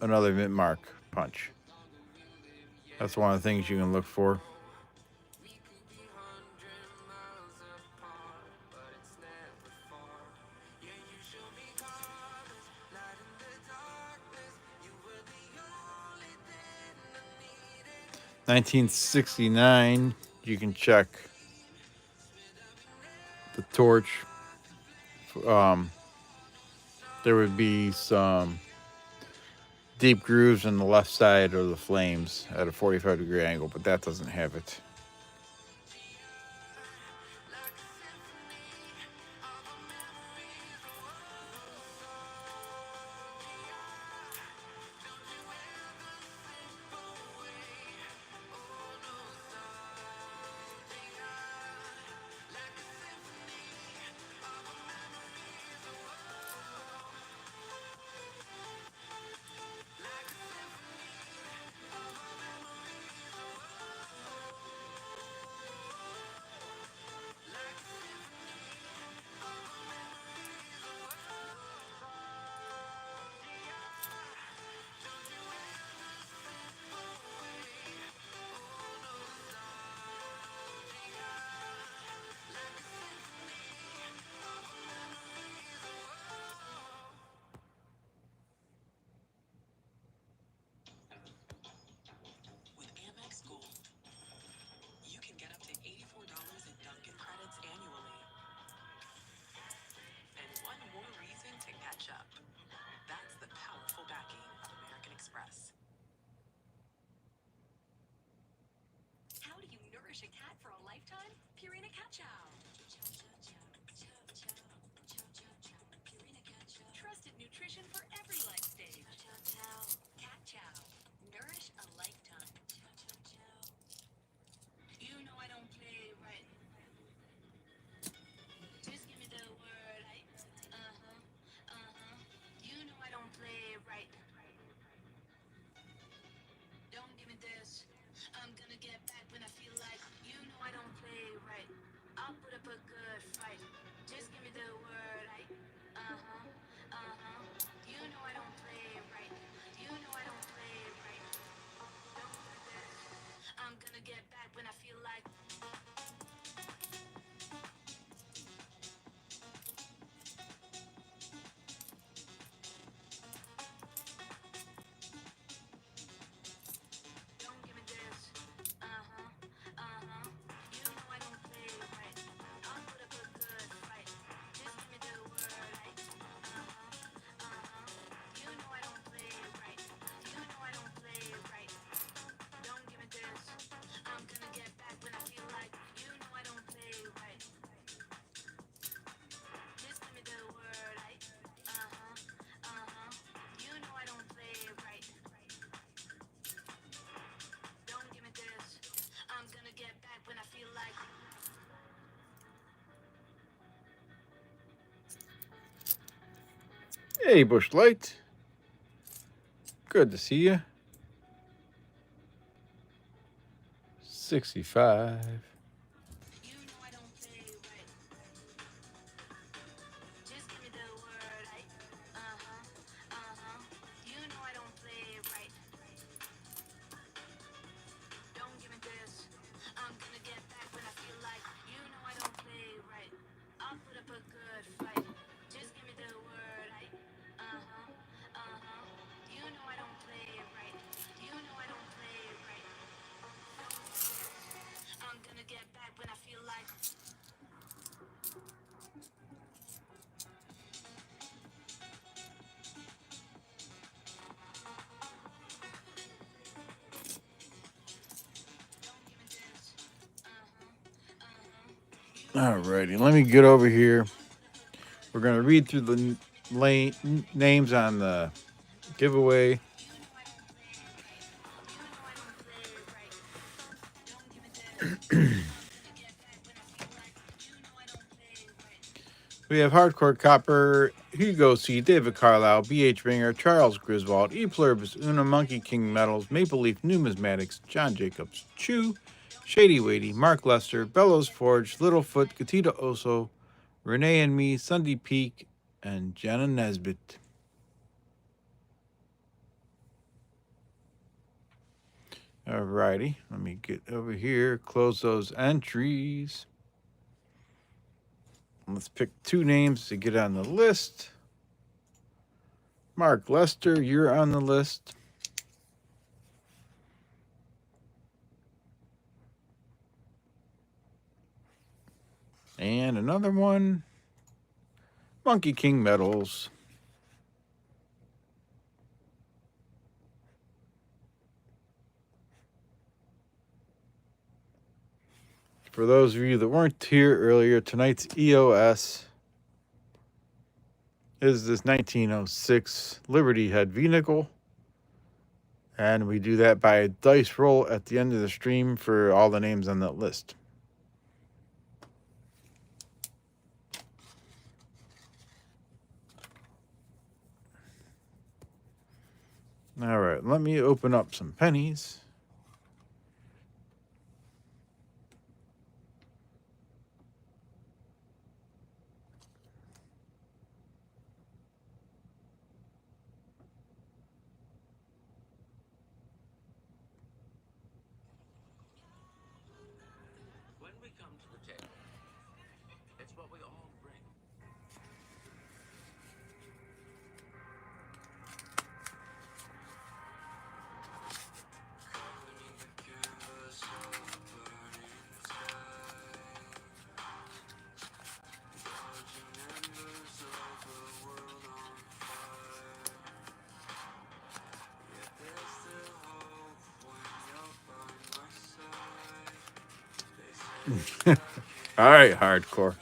another mint mark punch. That's one of the things you can look for. $1969, you can check the torch. Um, there would be some deep grooves in the left side of the flames at a 45-degree angle, but that doesn't have it. With Amex Gold, you can get up to $84 in Dunkin' credits annually. And one more reason to catch up. That's the powerful backing of American Express. How do you nourish a cat for a lifetime? Purina Cat Chow. Trusted nutrition for every life stage. Cat Chow. Nourish a lifetime. You know I don't play right. Just give me the word. You know I don't play right. Don't give me this. I'm gonna get back when I feel like. You know I don't play right. I'll put up a good fight. Just give me the word. You know I don't play right. You know I don't play right. Don't give me this. I'm gonna get back when I feel like. Don't give me this. You know I don't play right. I'll put up a good fight. Just give me the word. You know I don't play right. You know I don't play right. Don't give me this. I'm gonna get back when I feel like. You know I don't play right. Just give me the word. You know I don't play right. Don't give me this. I'm gonna get back when I feel like. Hey, Bush Light. Good to see you. 65. You know I don't play right. Just give me the word. You know I don't play right. Don't give me this. I'm gonna get back when I feel like. You know I don't play right. I'll put up a good fight. Just give me the word. You know I don't play right. You know I don't play right. Don't give me this. I'm gonna Alrighty, let me get over here. We're gonna read through the names on the giveaway. We have Hardcore Copper, Hugo C, David Carlisle, B.H. Ringer, Charles Griswold, E Pluribus Una, Monkey King Metals, Maple Leaf Numismatics, John Jacobs, Chew, Shady Weighty, Mark Lester, Bellows Forge, Littlefoot, Gatita Oso, Renee and Me, Sunday Peak, and Jenna Nesbitt. Alrighty, let me get over here, close those entries. Let's pick two names to get on the list. Mark Lester, you're on the list. And another one, Monkey King Metals. For those of you that weren't here earlier, tonight's EOS is this 1906 Liberty Head vehicle. And we do that by a dice roll at the end of the stream for all the names on that list. All right, let me open up some pennies. When we come to the table, it's what we all bring. All right, hardcore.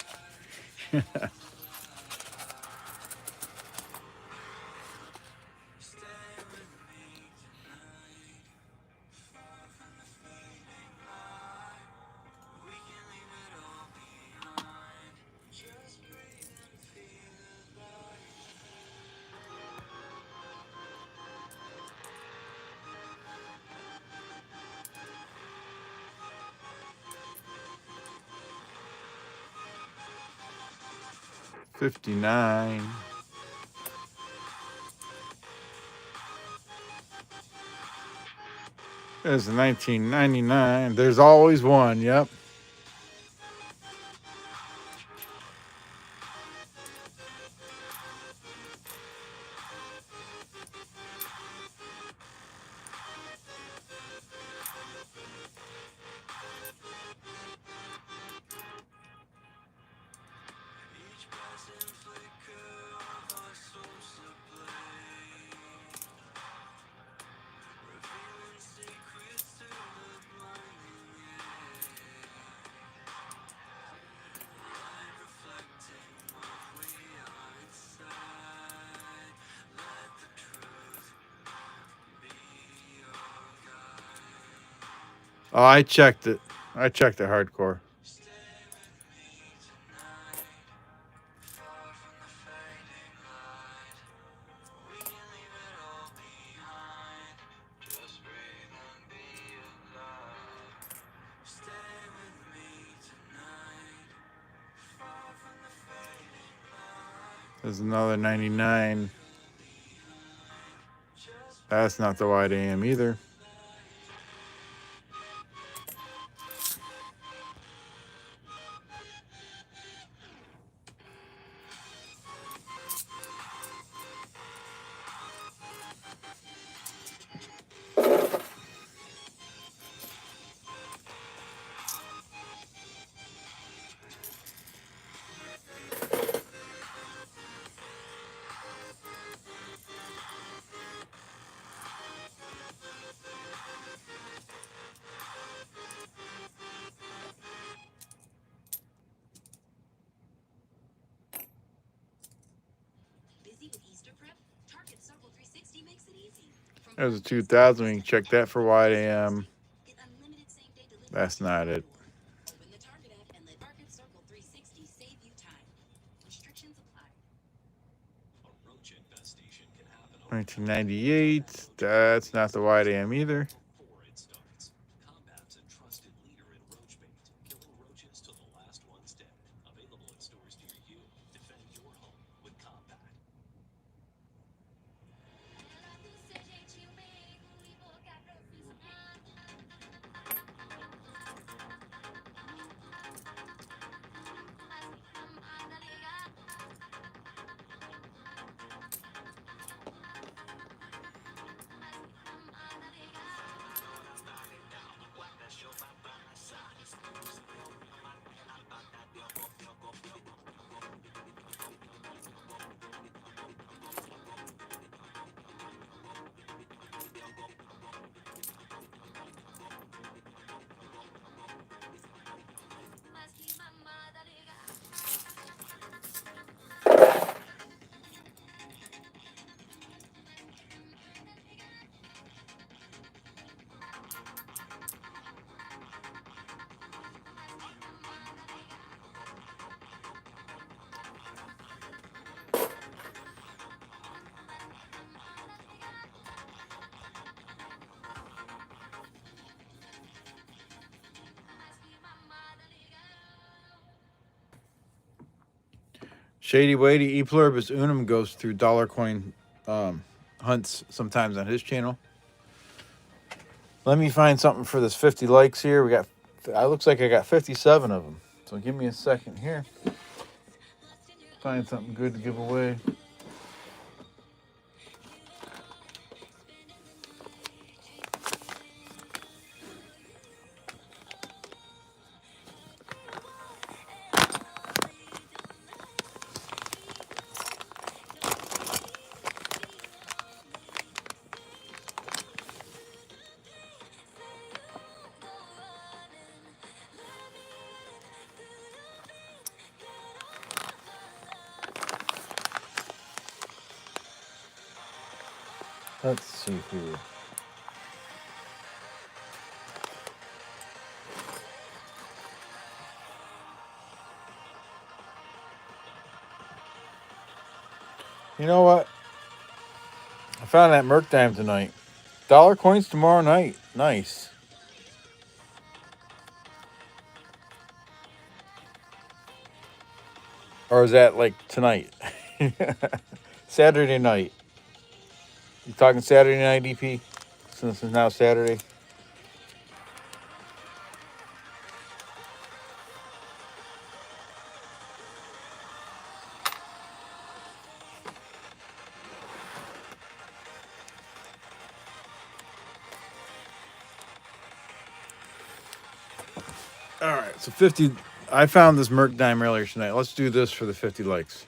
$59. There's the 1999. There's always one. Yep. Oh, I checked it. I checked it hardcore. There's another 99. That's not the wide AM either. busy with Easter prep? Target Circle 360 makes it easy. From There's a birthdays to 2000. We Easter can check that for wide AM. get unlimited same-day delivery. That's not it. Open the Target app and let Target Circle 360 save you time. Restrictions apply. A roach infestation can happen 1998. That's not the wide AM either. before it starts. Combat's a trusted leader in roach bait, killing roaches till the last one's dead. Available in stores near you. Defend your home with Combat. Shady Wady E Pluribus Unum goes through dollar coin hunts sometimes on his channel. Let me find something for this 50 likes here. We got. It looks like I got 57 of them. So give me a second here. Find something good to give away. Let's see here. You know what? I found that Merc Dime tonight. Dollar coins tomorrow night. Nice. Or is that like tonight? Saturday night. You talking Saturday night, DP? Since it's now Saturday. All right, so 50. I found this Merc Dime earlier tonight. Let's do this for the 50 likes.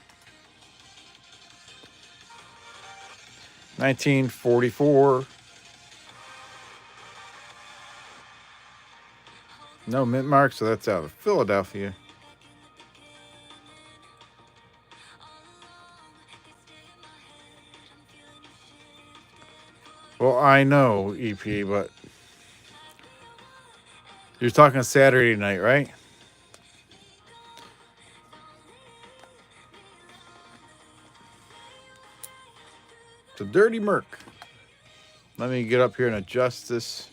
1944. No mint mark, so that's out of Philadelphia. Well, I know, EP, but you're talking Saturday night, right? It's a dirty Merc. Let me get up here and adjust this.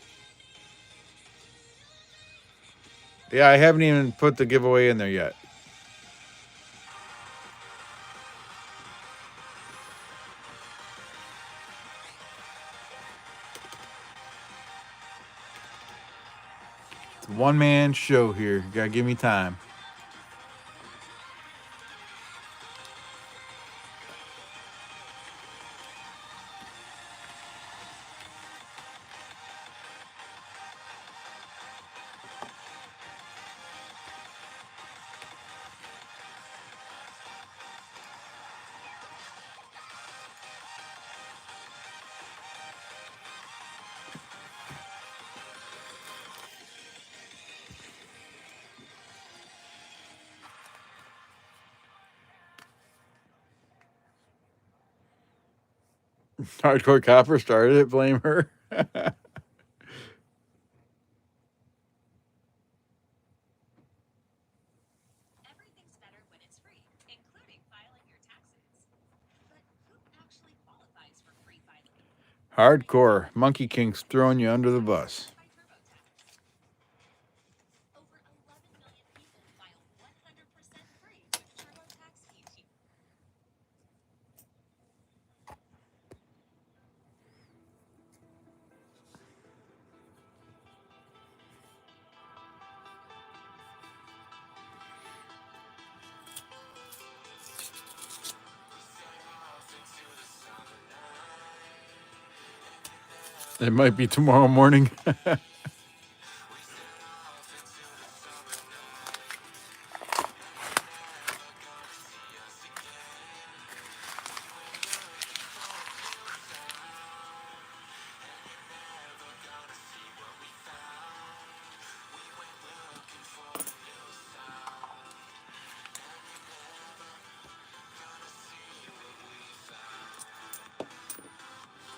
Yeah, I haven't even put the giveaway in there yet. It's a one-man show here. You gotta give me time. Hardcore Copper started it. Blame her. Everything's better when it's free, including filing your taxes. But who actually qualifies for free filing? Hardcore. Monkey King's throwing you under the bus. By TurboTax. Over 11 million people file 100% free with TurboTax each year. It might be tomorrow morning.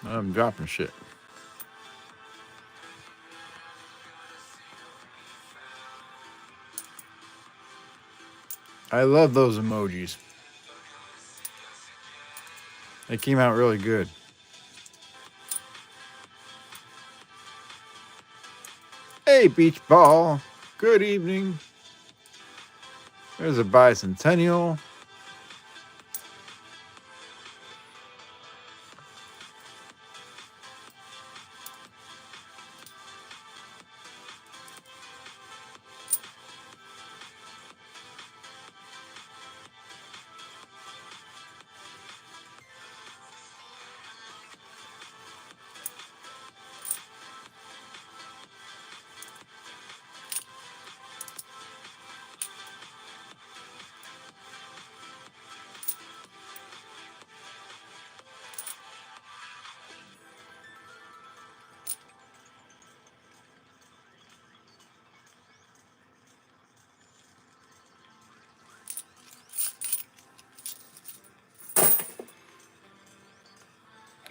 I'm dropping shit. I love those emojis. They came out really good. Hey, Beach Ball. Good evening. There's a bicentennial.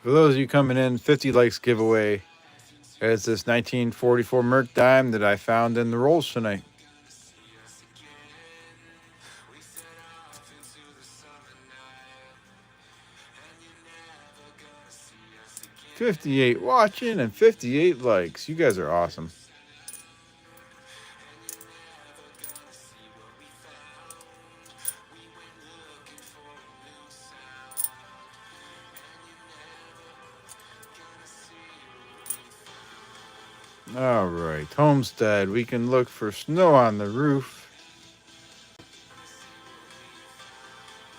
For those of you coming in, 50 likes giveaway. It's this 1944 Merc dime that I found in the rolls tonight. $58 watching and 58 likes. You guys are awesome. All right, Homestead. We can look for snow on the roof.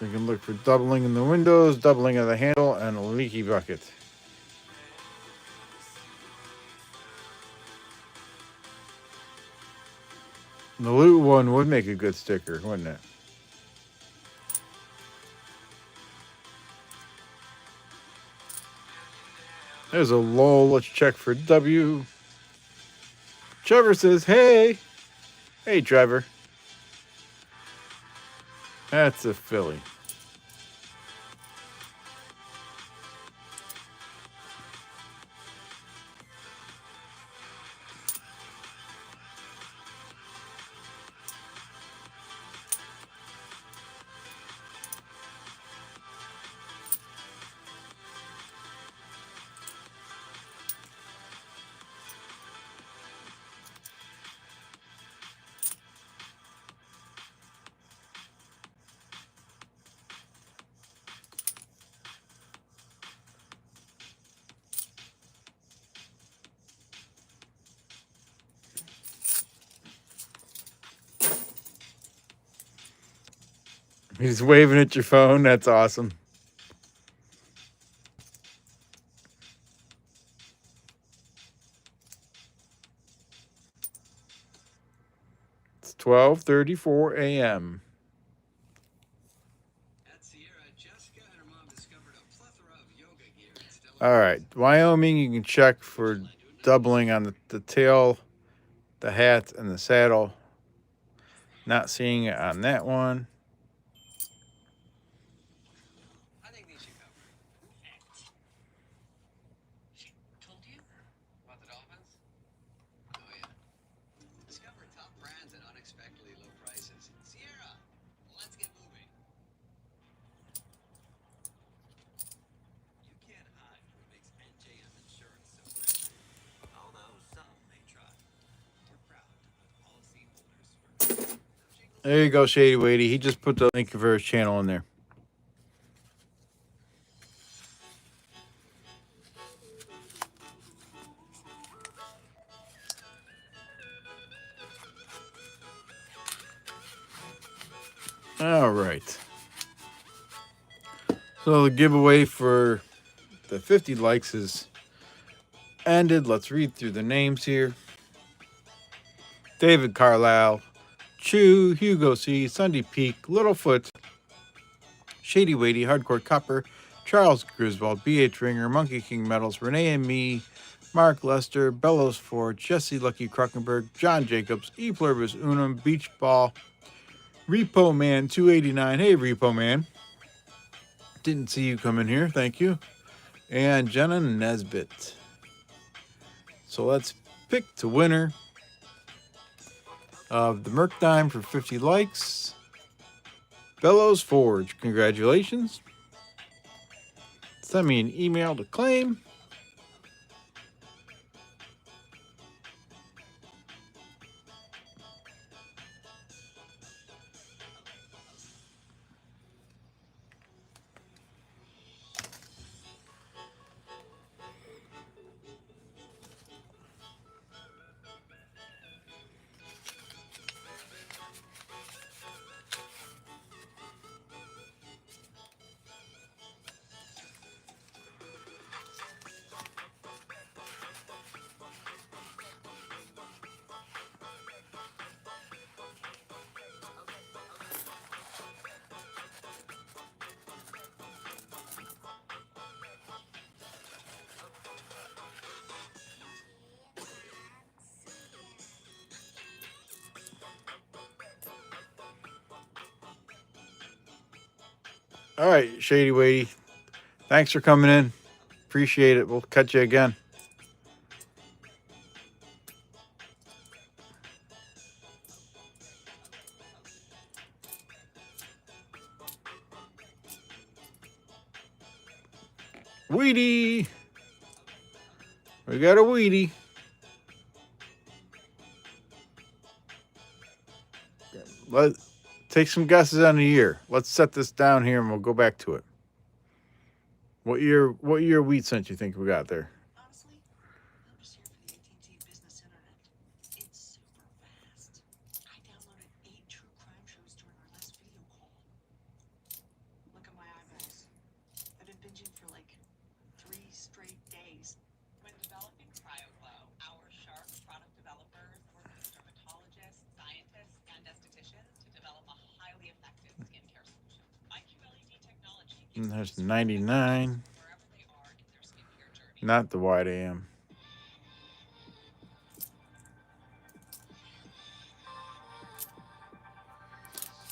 We can look for doubling in the windows, doubling of the handle, and a leaky bucket. The loot one would make a good sticker, wouldn't it? There's a lull. Let's check for W. Trevor says, hey. Hey, Trevor. That's a filly. He's waving at your phone. That's awesome. It's 12:34 a.m. At Sierra, Jessica and her mom discovered a plethora of yoga gear and still. All right, Wyoming, you can check for doubling on the tail, the hat, and the saddle. Not seeing it on that one. I think these should cover it. There you go, Shady Wadey. He just put the link for his channel in there. All right. So the giveaway for the 50 likes is ended. Let's read through the names here. David Carlisle, Chew, Hugo C, Sunday Peak, Littlefoot, Shady Wadey, Hardcore Copper, Charles Griswold, B.H. Ringer, Monkey King Metals, Renee and Me, Mark Lester, Bellows Ford, Jesse Lucky Kruckenberg, John Jacobs, E Pluribus Unum, Beach Ball, Repo Man 289. Hey, Repo Man. Didn't see you come in here. Thank you. And Jenna Nesbitt. So let's pick the winner of the Merc Dime for 50 likes. Bellows Forge. Congratulations. Send me an email to claim. All right, Shady Wadey. Thanks for coming in. Appreciate it. We'll catch you again. Weedy. We got a Weedy. Let's take some guesses on the year. Let's set this down here and we'll go back to it. What year wheat cent you think we got there? Honestly, I'm just here for the AT&T Business Internet. It's super fast. I downloaded 8 true crime shows during our last video call. Look at my eyeballs. I've been binging for like 3 straight days. When developing CryoGlow, our sharp product developers work with dermatologists, scientists, and estheticians to develop a highly effective skincare solution. IQLED technology And gives there's 99. wherever they are in their skincare journey. Not the wide AM.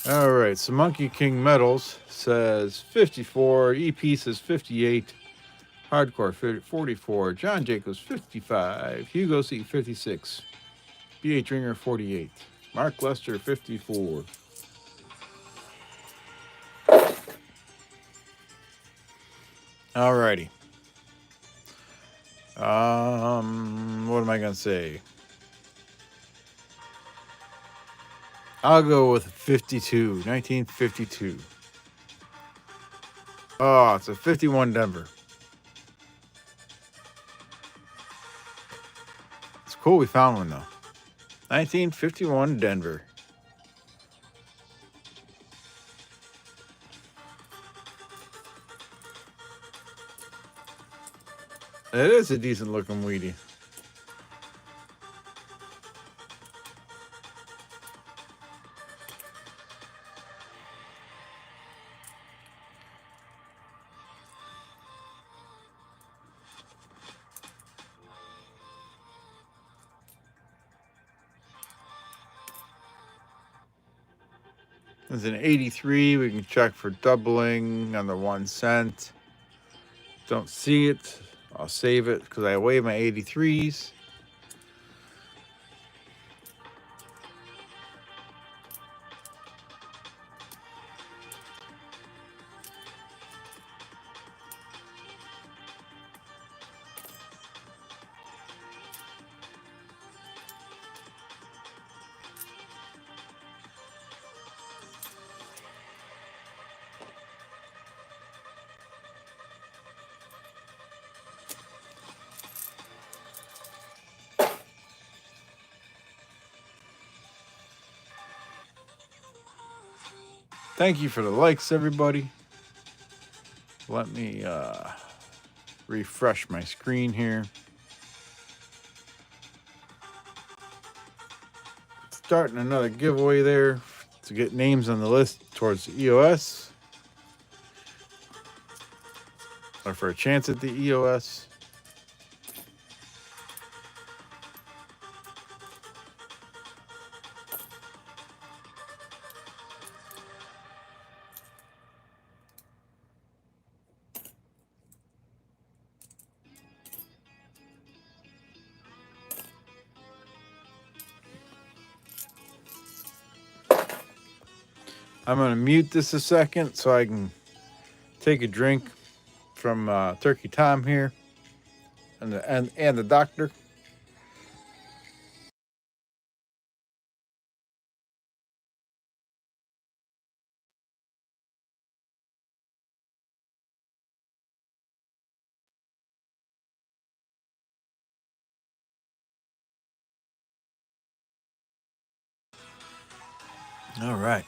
All right, so Monkey King Metals says 54, EP says 58, Hardcore 44, John Jacobs 55, Hugo C 56, BH Ringer 48, Mark Lester 54. All righty. What am I gonna say? I'll go with 52, 1952. Oh, it's a 51 Denver. It's cool we found one, though. 1951 Denver. It is a decent looking weedy. There's an 83. We can check for doubling on the 1 cent. Don't see it. I'll save it because I weigh my 83s. Thank you for the likes, everybody. Let me refresh my screen here. Starting another giveaway there to get names on the list towards the EOS. Or for a chance at the EOS. I'm going to mute this a second so I can take a drink from Turkey Tom here and the doctor. All right.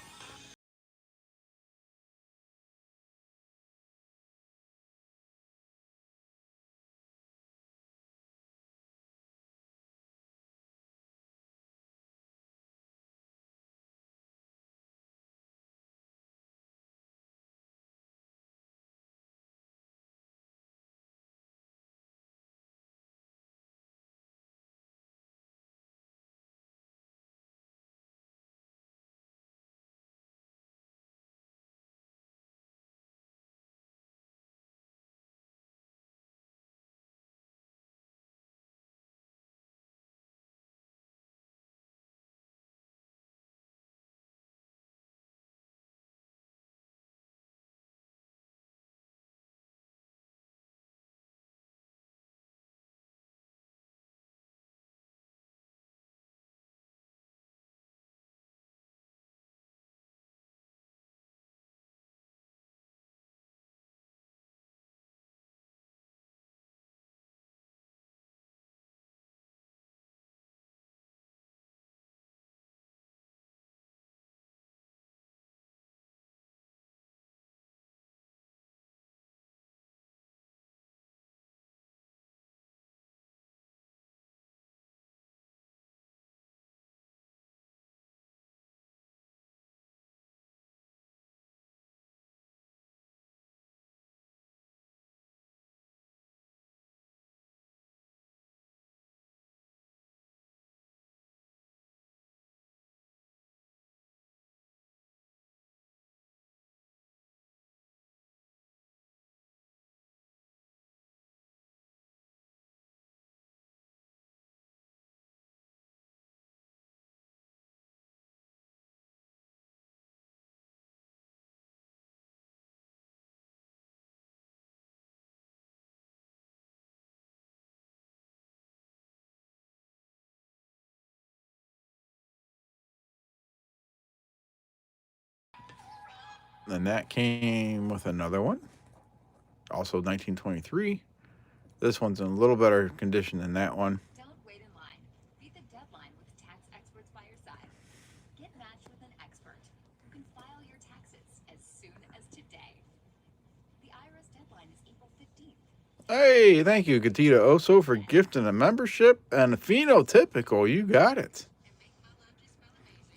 And that came with another one, also 1923. This one's in a little better condition than that one. Don't wait in line. Beat the deadline with tax experts by your side. Get matched with an expert who can file your taxes as soon as today. The IRS deadline is April 15th. Hey, thank you, Gatita Oso, for gifting a membership and Phenotypical. You got it.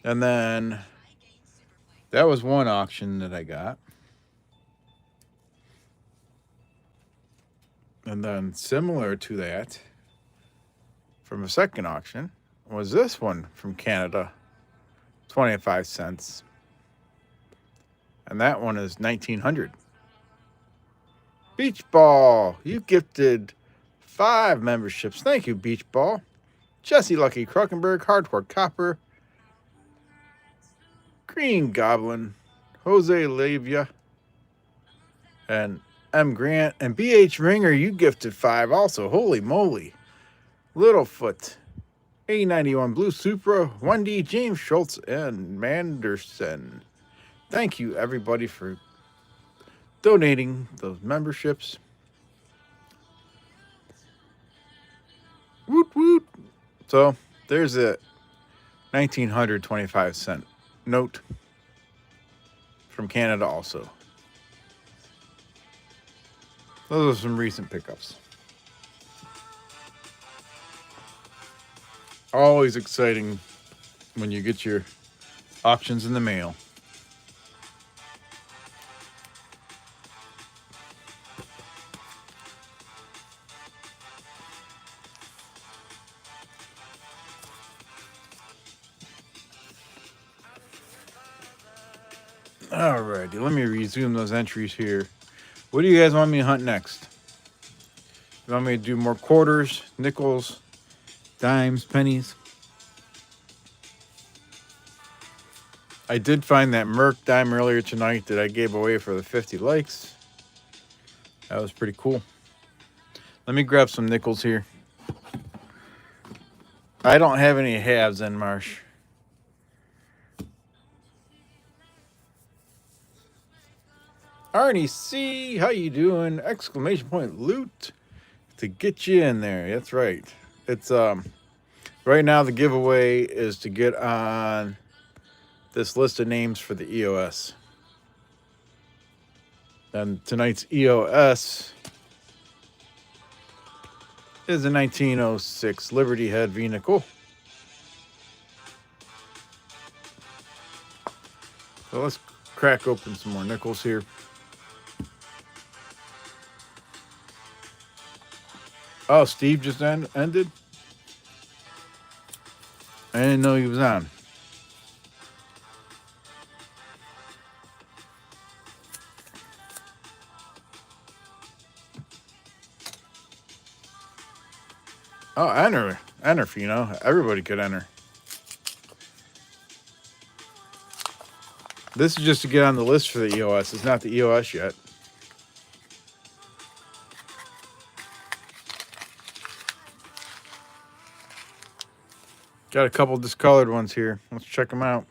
And then that was one auction that I got. And then similar to that, from a second auction, was this one from Canada, 25 cents. And that one is 1900. Beach Ball, you gifted 5 memberships. Thank you, Beach Ball. Jesse Lucky Kruckenberg, Hardcore Copper, Green Goblin, Jose Lavia, and M. Grant. And BH Ringer, you gifted 5 also. Holy moly. Littlefoot, A91 Blue Supra, 1D James Schultz, and Manderson. Thank you, everybody, for donating those memberships. Woot woot. So there's a 1925 cent note from from Canada also. Those are some recent pickups. Always exciting when you get your auctions in the mail. Alrighty, let me resume those entries here. What do you guys want me to hunt next? You want me to do more quarters, nickels, dimes, pennies? I did find that Merc dime earlier tonight that I gave away for the 50 likes. That was pretty cool. Let me grab some nickels here. I don't have any halves in Marsh. Arnie C, how you doing? Exclamation point loot to get you in there. That's right. It's right now the giveaway is to get on this list of names for the EOS. And tonight's EOS is a 1906 Liberty Head V nickel. So let's crack open some more nickels here. Oh, Steve just ended? I didn't know he was on. Oh, enter, Fino. Everybody could enter. This is just to get on the list for the EOS. It's not the EOS yet. Got a couple discolored ones here. Let's check them out.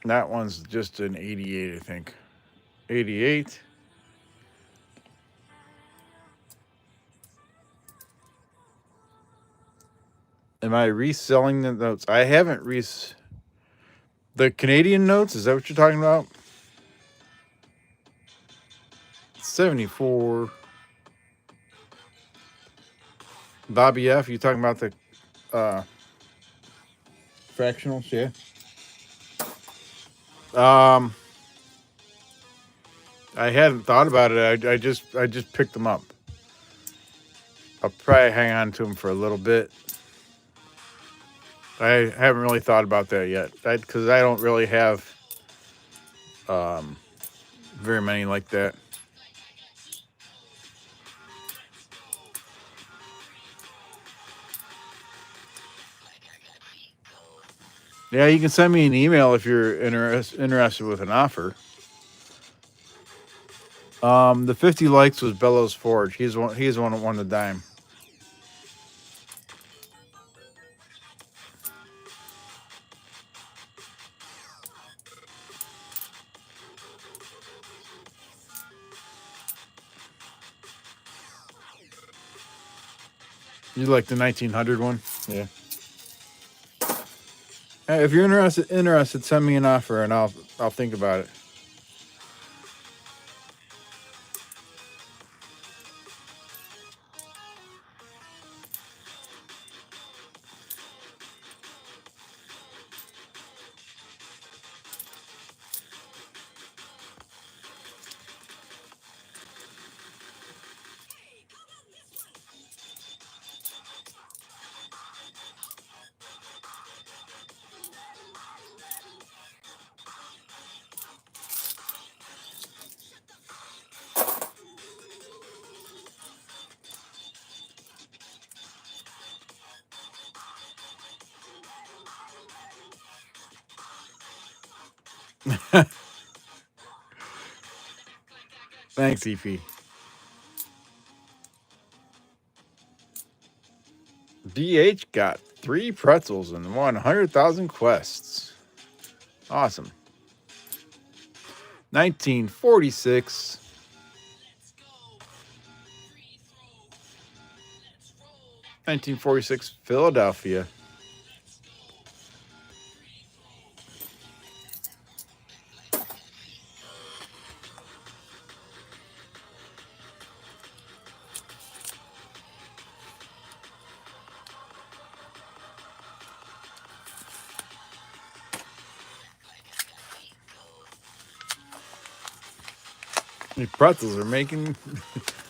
That one's just an 88, I think. 88. Am I reselling the notes? I haven't the Canadian notes, is that what you're talking about? 74. Bobby F, you talking about the fractionals? Yeah. I hadn't thought about it. I just picked them up. I'll probably hang on to them for a little bit. I haven't really thought about that yet, because I don't really have very many like that. Yeah, you can send me an email if you're interested with an offer. The 50 likes was Bellows Forge. He's the one that won the dime. You like the 1900 one? Yeah. Hey, if you're interested, send me an offer and I'll think about it. Thanks, EP. DH got 3 pretzels and 100,000 quests. Awesome. 1946. 1946 Philadelphia. These pretzels are making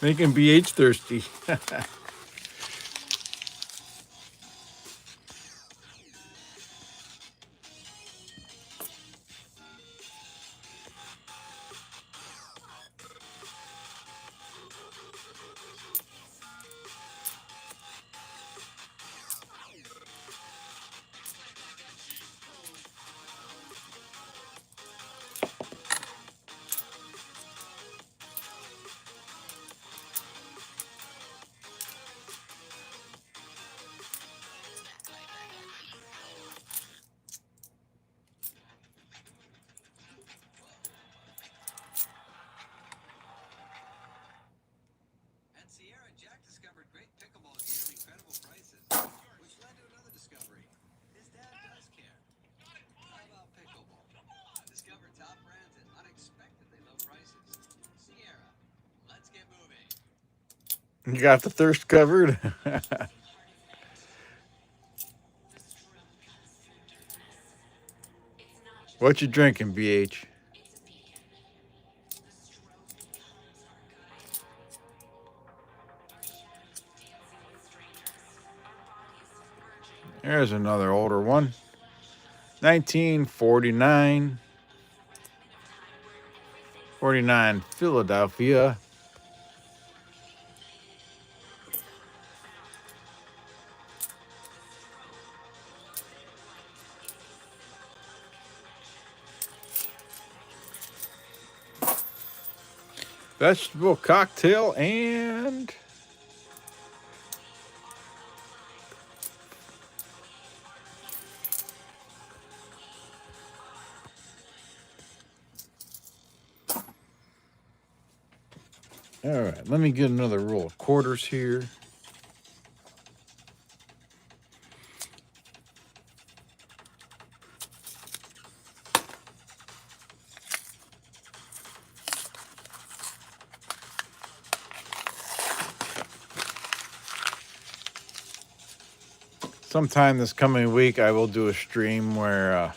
making BH thirsty. At Sierra, Jack discovered great pickleball gear at incredible prices, which led to another discovery. His dad does care. How about pickleball? Discover top brands at unexpectedly low prices. Sierra, let's get moving. You got the thirst covered. What you drinking, BH? There's another older one. 1949. 49 Philadelphia. Vegetable cocktail and all right, let me get another roll of quarters here. Sometime this coming week, I will do a stream where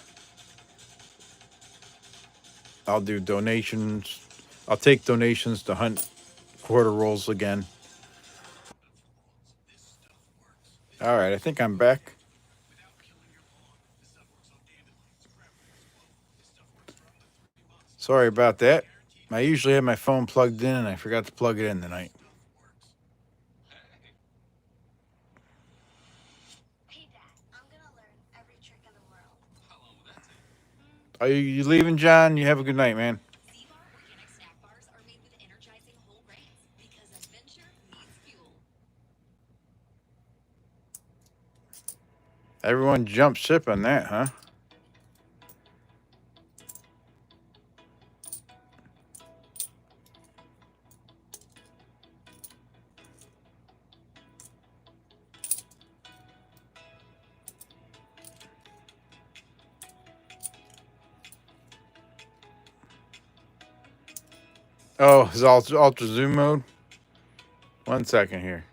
I'll do donations. I'll take donations to hunt quarter rolls again. All right, I think I'm back. Sorry about that. I usually have my phone plugged in and I forgot to plug it in tonight. Hey, Dad, I'm gonna learn every trick in the world. How long will that take? Are you leaving, John? You have a good night, man. Z-Bar organic snack bars are made with energizing whole grains because adventure needs fuel. Everyone jump ship on that, huh? Oh, is ultra zoom mode? 1 second here.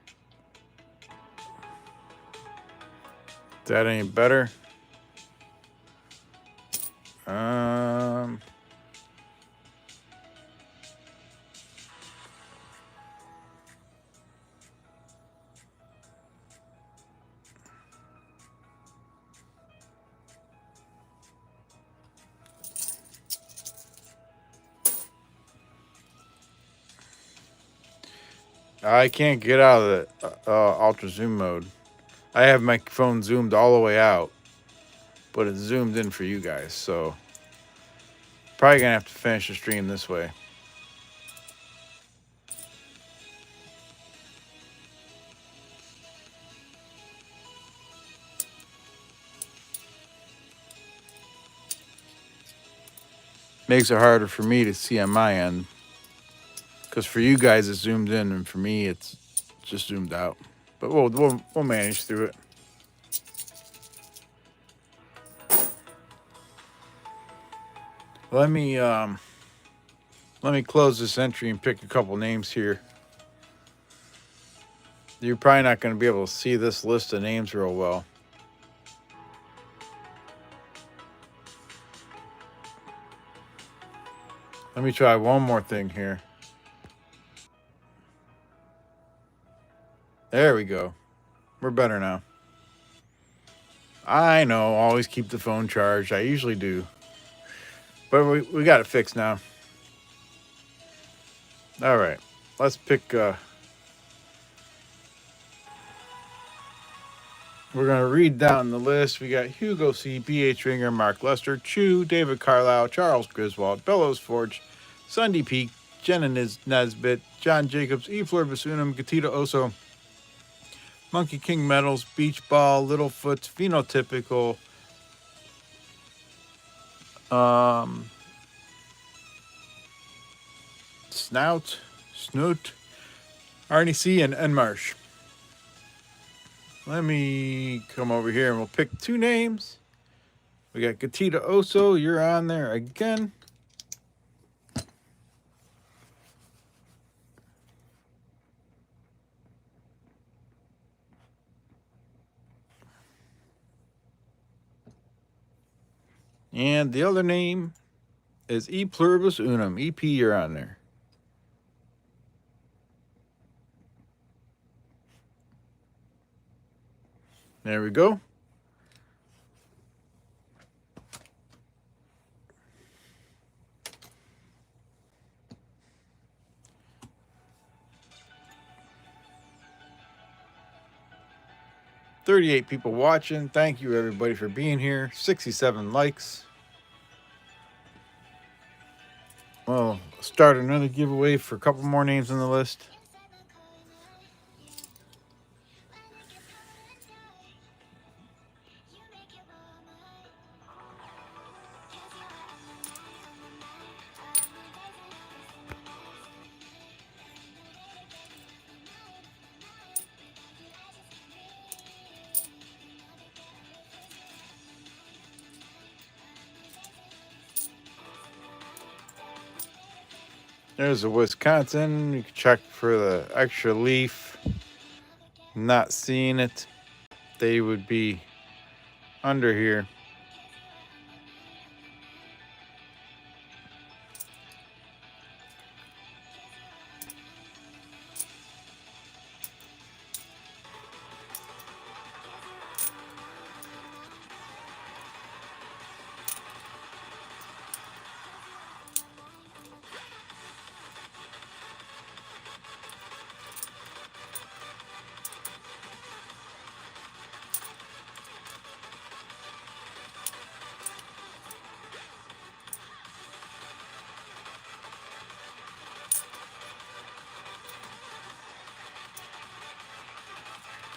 Is that any better? Um. I can't get out of the ultra zoom mode. I have my phone zoomed all the way out, but it's zoomed in for you guys, so probably gonna have to finish the stream this way. Makes it harder for me to see on my end, because for you guys it's zoomed in, and for me it's just zoomed out. but we'll manage through it. Let me close this entry and pick a couple names here. You're probably not going to be able to see this list of names real well. Let me try one more thing here. There we go. We're better now. I know, always keep the phone charged. I usually do. But we got it fixed now. All right. Let's pick... we're going to read down the list. We got Hugo C., B.H. Ringer, Mark Lester, Chu, David Carlisle, Charles Griswold, Bellows Forge, Sunday Peak, Jenna Nesbitt, John Jacobs, E. Flor Basunum, Gatita Oso, Monkey King Metals, Beach Ball, Littlefoot, Phenotypical, Snoot, Arnie C., and Enmarsh. Let me come over here and we'll pick two names. We got Gatita Oso. You're on there again. And the other name is E Pluribus Unum. EP, you're on there. There we go. $38 people watching. Thank you, everybody, for being here. 67 likes. Well, start another giveaway for a couple more names on the list. There's a Wisconsin. You can check for the extra leaf. Not seeing it. They would be under here.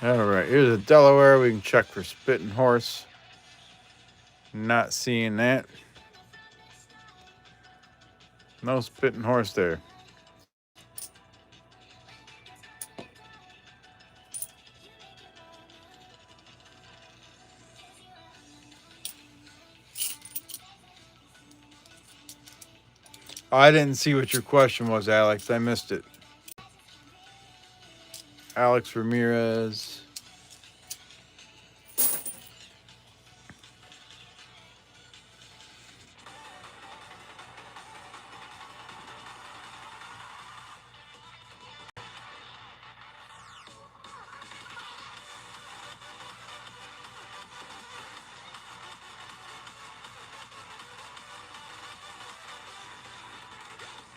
All right, here's a Delaware. We can check for Spitting Horse. Not seeing that. No Spitting Horse there. I didn't see what your question was, Alex. I missed it. Alex Ramirez.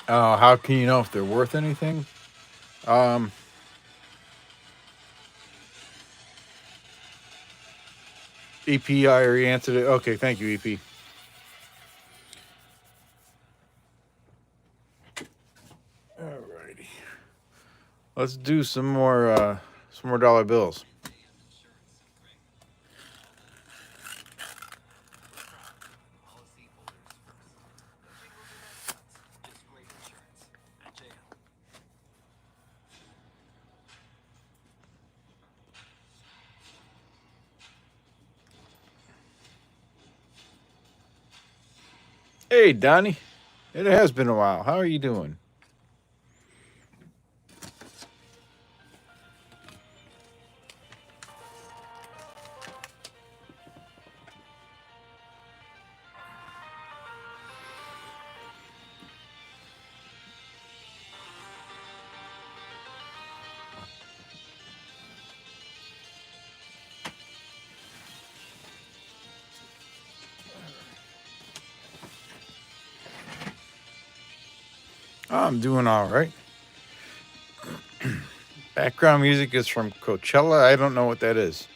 How can you know if they're worth anything? EP, I already answered it. Okay, thank you, EP. Alrighty. Let's do some more dollar bills. Hey, Donnie. It has been a while. How are you doing? I'm doing all right. Background music is from Coachella. I don't know what that is.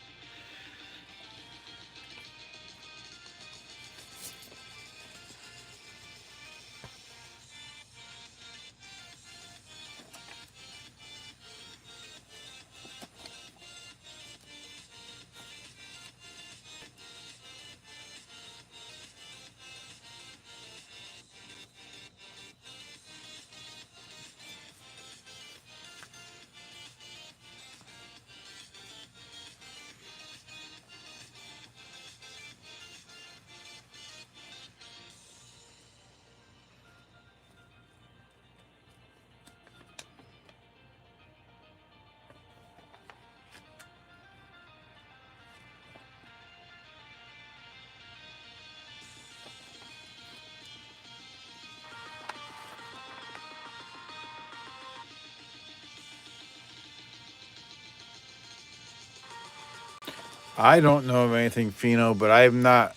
I don't know of anything Fino, but I'm not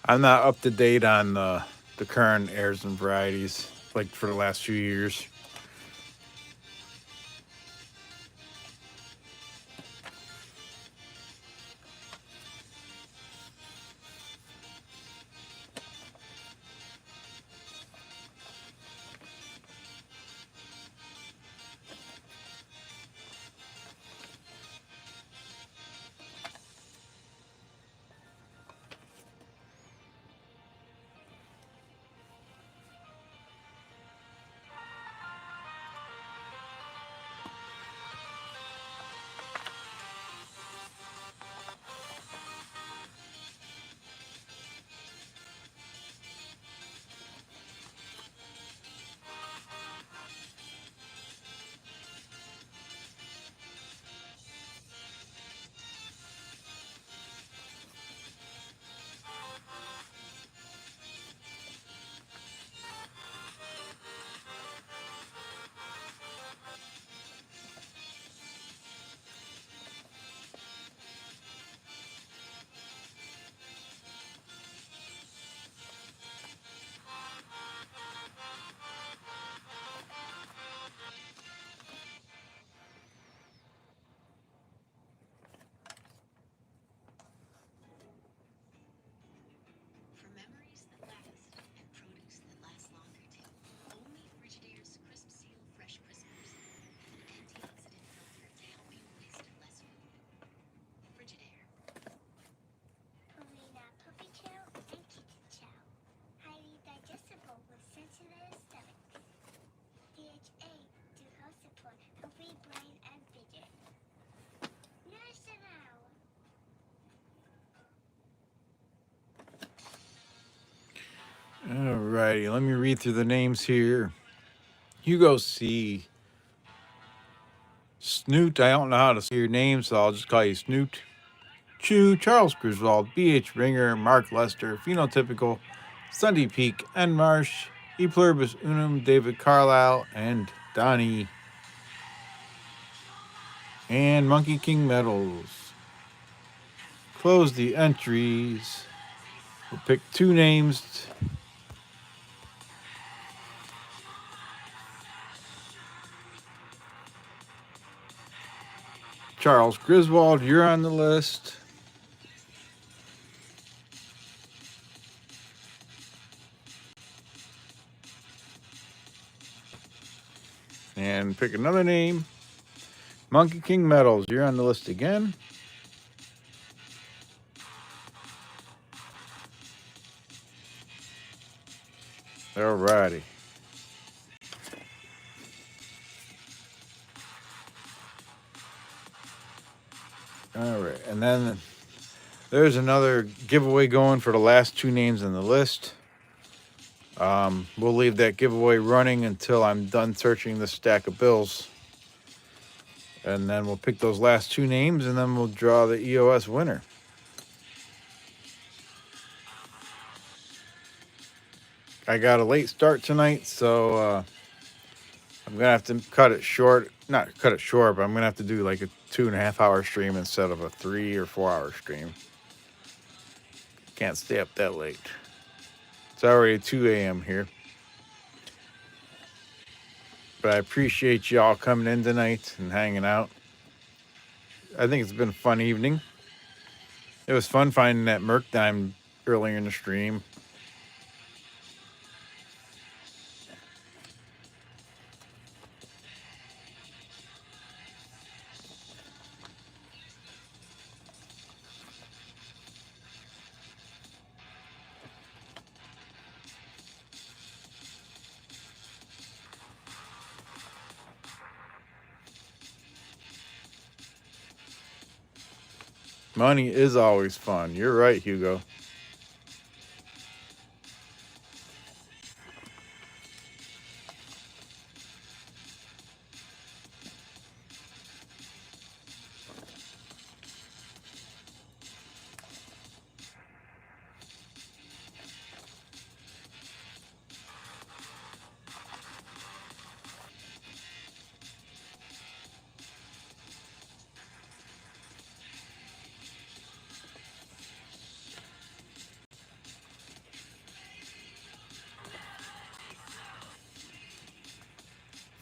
up to date on the current airs and varieties like for the last few years. For memories that last and produce that lasts longer too. Only Frigidaire's Crisp Seal Fresh Crispers have an antioxidant filter to help you waste less food. Frigidaire. Purina puppy chow and kitten chow. Highly digestible with sensitive stomachs. DHA to help support healthy brain and vision. Nourish the now. Alrighty, let me read through the names here. Hugo C. Snoot, I don't know how to say your name, so I'll just call you Snoot. Chu, Charles Griswold, B.H. Ringer, Mark Lester, Phenotypical, Sunday Peak, N. Marsh, E Pluribus Unum, David Carlisle, and Donnie. And Monkey King Medals. Close the entries. We'll pick two names. Charles Griswold, you're on the list. And pick another name. Monkey King Medals, you're on the list again. Alrighty. Alright, and then there's another giveaway going for the last two names on the list. We'll leave that giveaway running until I'm done searching this stack of bills. And then we'll pick those last two names, and then we'll draw the EOS winner. I got a late start tonight, so I'm going to have to cut it short. Not cut it short, but I'm going to have to do like a 2.5 hour stream instead of a 3 or 4 hour stream. Can't stay up that late. It's already 2 a.m. here. But I appreciate y'all coming in tonight and hanging out. I think it's been a fun evening. It was fun finding that Merc Dime earlier in the stream. Money is always fun. You're right, Hugo.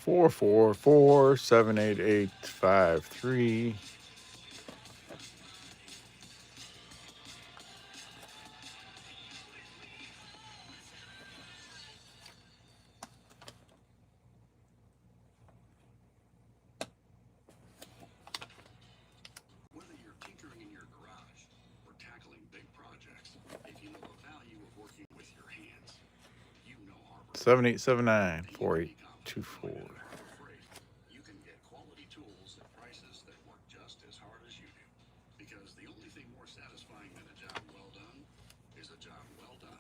Four, 78853. Whether you're tinkering in your garage or tackling big projects, if you know the value of working with your hands, you know Harbor. 7879 You 4824. can get quality tools at prices that work just as hard as you do. Because the only thing more satisfying than a job well done is a job well done.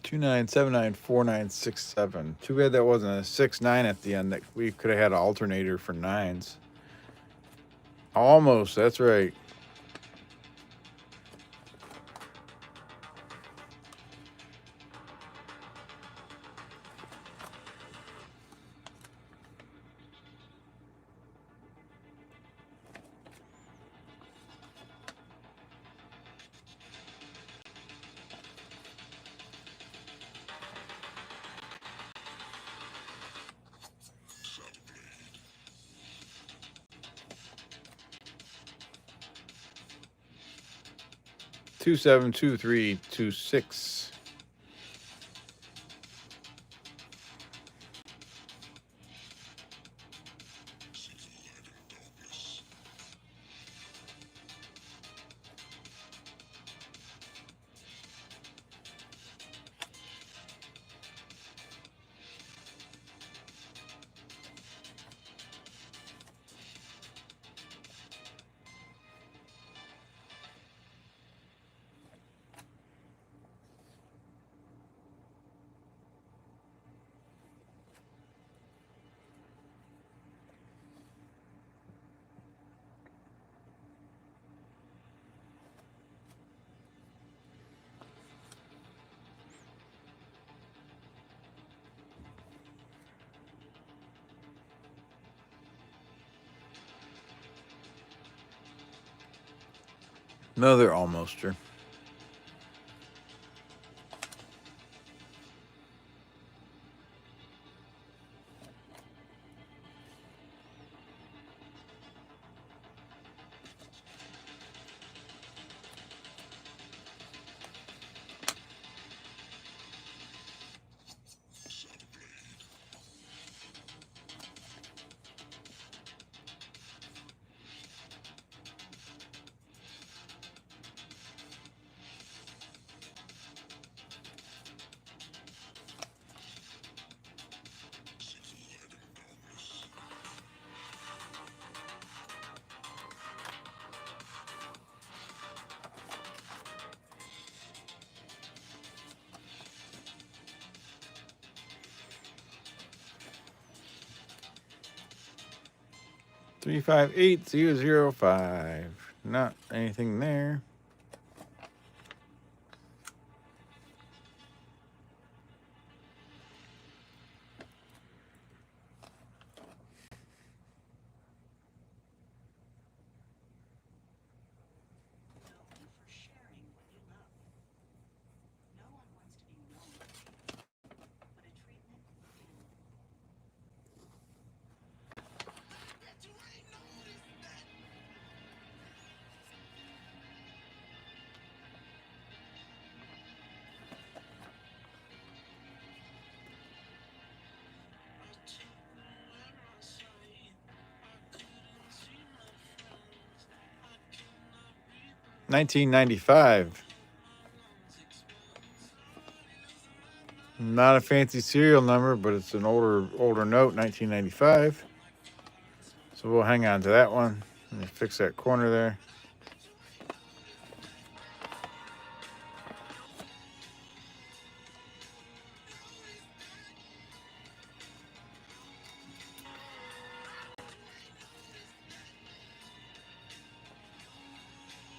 Two 4967. Too bad that wasn't a 6-9 at the end. That we could have had an alternator for nines. Almost, that's right. Two 72326. Another almoster. 358005. Not anything there. Known for sharing what you love. No one wants to be known, but a treatment will do. $19.95. Not a fancy serial number, but it's an older note, 1995. So we'll hang on to that one. Let me fix that corner there.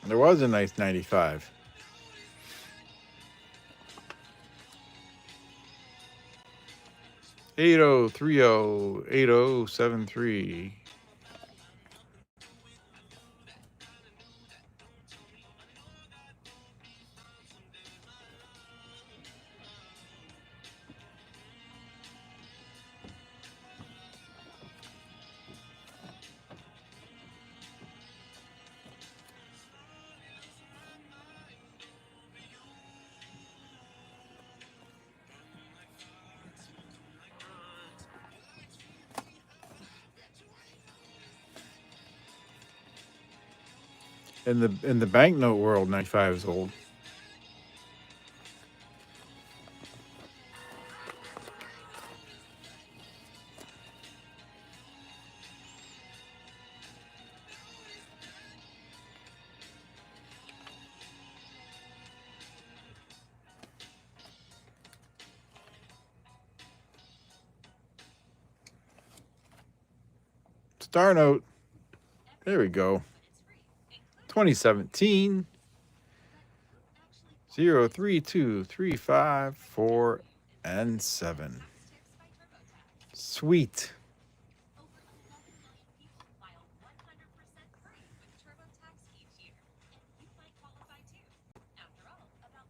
There was a nice 95. Eight oh 8073. In the banknote world, 95 is old. Star note. There we go. 2017 03235 and 7. Sweet. Over 11 million people file 100% free with TurboTax each year, and you might qualify too. After all, about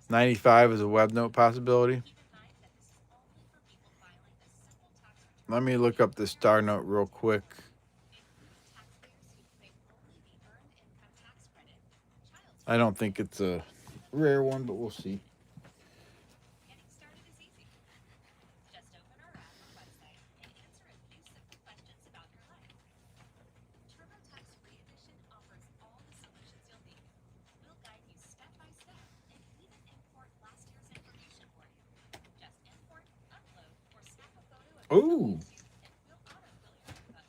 37%. 95 is a web note possibility. Keep in mind that this is only for people filing a simple tax return. Let me look up the star note real quick. Includes taxpayers who claim only the earned income tax credit, child's I don't think it's a rare one, but we'll see. Getting started is easy. Just open our app or website and answer a few simple questions about your life. TurboTax Free Edition offers all the solutions you'll need. We'll guide you step by step and even import last year's information for you. Just import, upload, or snap a photo of Ooh. yourself and we'll autofill your info.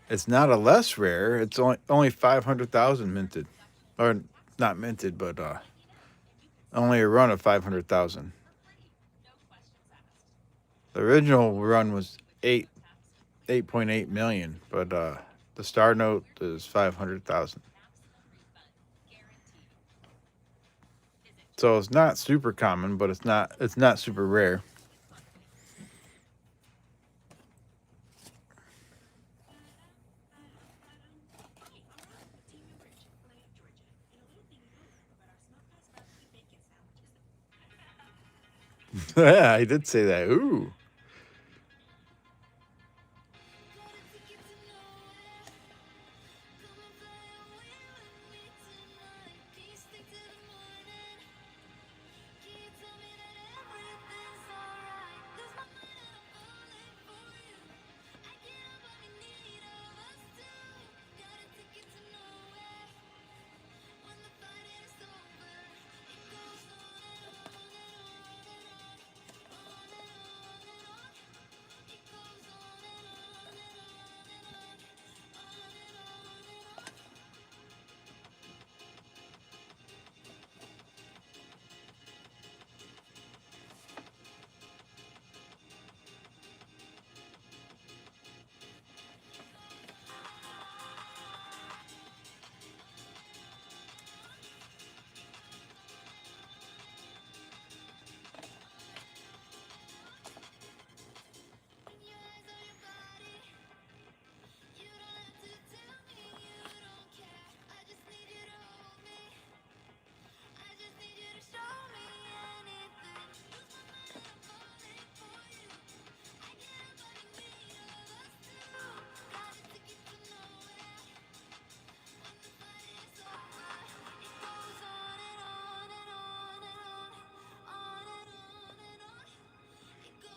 It's not a less rare. It's only 500,000 minted, or not minted, but only a run of 500,000. For free, no questions asked. The original run was 8.8 million, but the star note is 500,000. Maximum refund guaranteed. Visit So it's not super common, but it's not super rare. responsibly. Hey, I'm Rob with Team New Bridge, Atlanta, Georgia. And a little thing you don't know about our smokehouse barbecue bacon sandwiches. Yeah, I did say that. Ooh.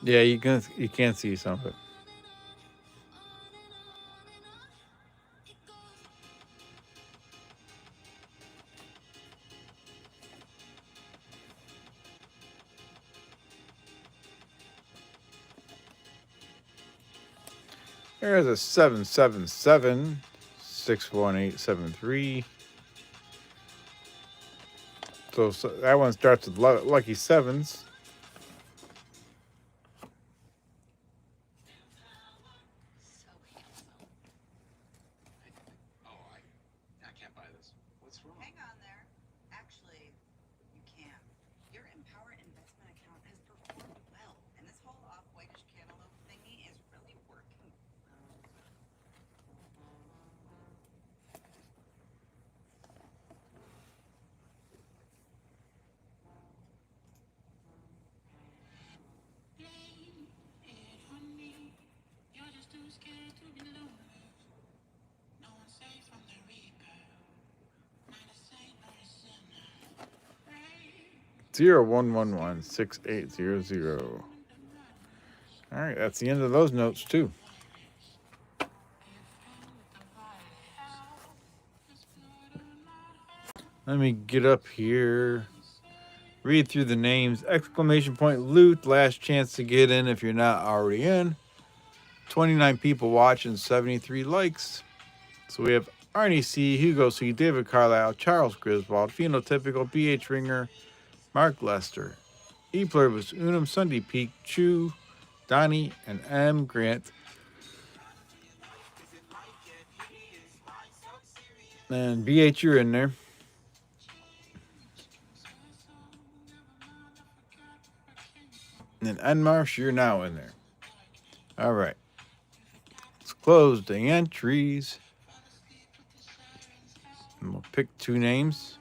Yeah, you can see some of it. There's a 777 61873. So that one starts with lucky sevens. So handsome. Oh, I can't buy this. What's wrong? Hang on there. Actually, you can. Your Empower investment account has performed well, and this whole off-whitish cantaloupe thingy is really working. Blame it on me. You're just too scared to be lonely. No one's safe from the reaper. Not a saint nor a sinner. Pray 0111680. All right, that's the end of those notes too. Let me get up here. Read through the names. Exclamation point loot. Last chance to get in if you're not already in. 29 people watching, 73 likes. So we have Arnie C, Hugo C, David Carlisle, Charles Griswold, Phenotypical, BH Ringer, Mark Lester, E Pluribus Unum, Sunday Peak, Chew, Donnie, and M Grant. And BH, you're in there. And then Enmarsh, you're now in there. All right. Let's close the entries. And we'll pick two names.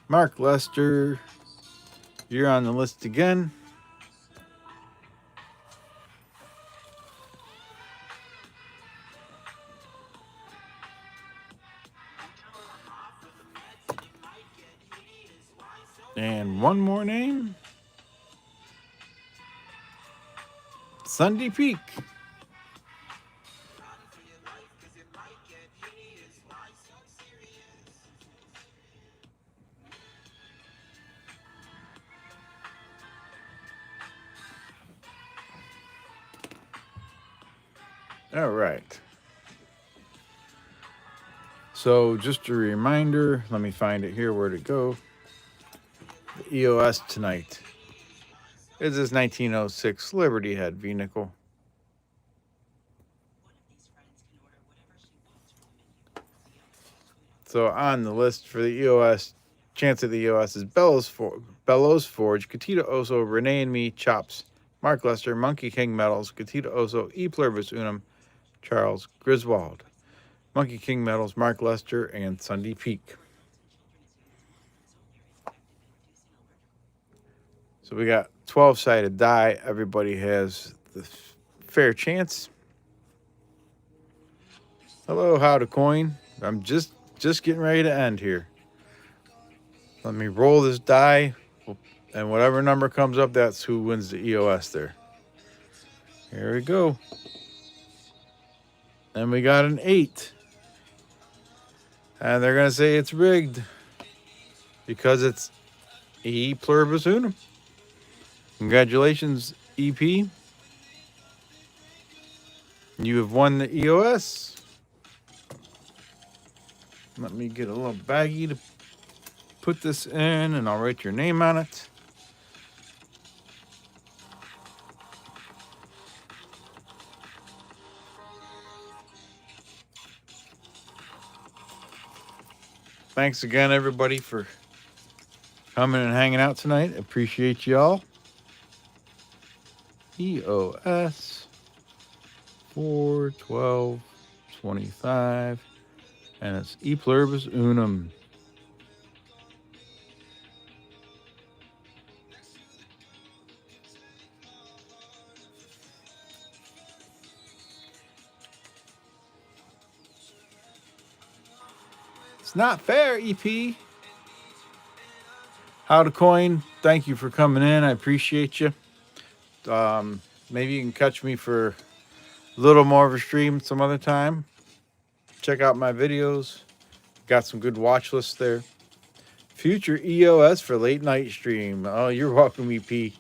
Mark Lester, you're on the list again. And one more name. Sunday Peak. All right. So just a reminder, let me find it here, where'd it go? The EOS tonight is this 1906 Liberty Head vehicle. So on the list for the EOS, chance of the EOS is Bellows Forge, Katita Oso, Renee and Me, Chops, Mark Lester, Monkey King Metals, Katita Oso, E Pluribus Unum, Charles Griswold, Monkey King Metals, Mark Lester, and Sunday Peak. So we got 12-sided die. Everybody has the fair chance. Hello, how to coin. I'm just getting ready to end here. Let me roll this die, and whatever number comes up, that's who wins the EOS there. Here we go. And we got an 8. And they're going to say it's rigged because it's E Pluribus Unum. Congratulations, EP. You have won the EOS. Let me get a little baggie to put this in, and I'll write your name on it. Thanks again, everybody, for coming and hanging out tonight. Appreciate y'all. EOS 41225, and it's E Pluribus Unum. It's not fair, EP. How to coin, thank you for coming in. I appreciate you. Maybe you can catch me for a little more of a stream some other time. Check out my videos. Got some good watch lists there. Future EOS for late night stream. Oh, you're welcome, EP.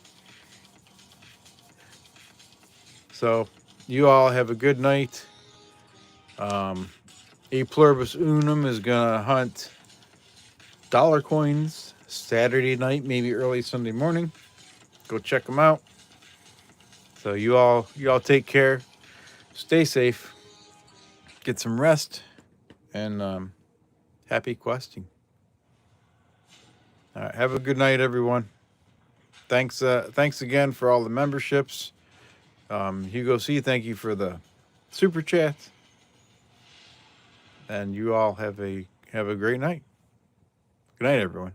So, you all have a good night. A Pluribus Unum is going to hunt dollar coins Saturday night, maybe early Sunday morning. Go check them out. So you all take care. Stay safe. Get some rest. And happy questing. All right, have a good night, everyone. Thanks again for all the memberships. Hugo C, thank you for the super chat. And you all have a great night. Good night, everyone.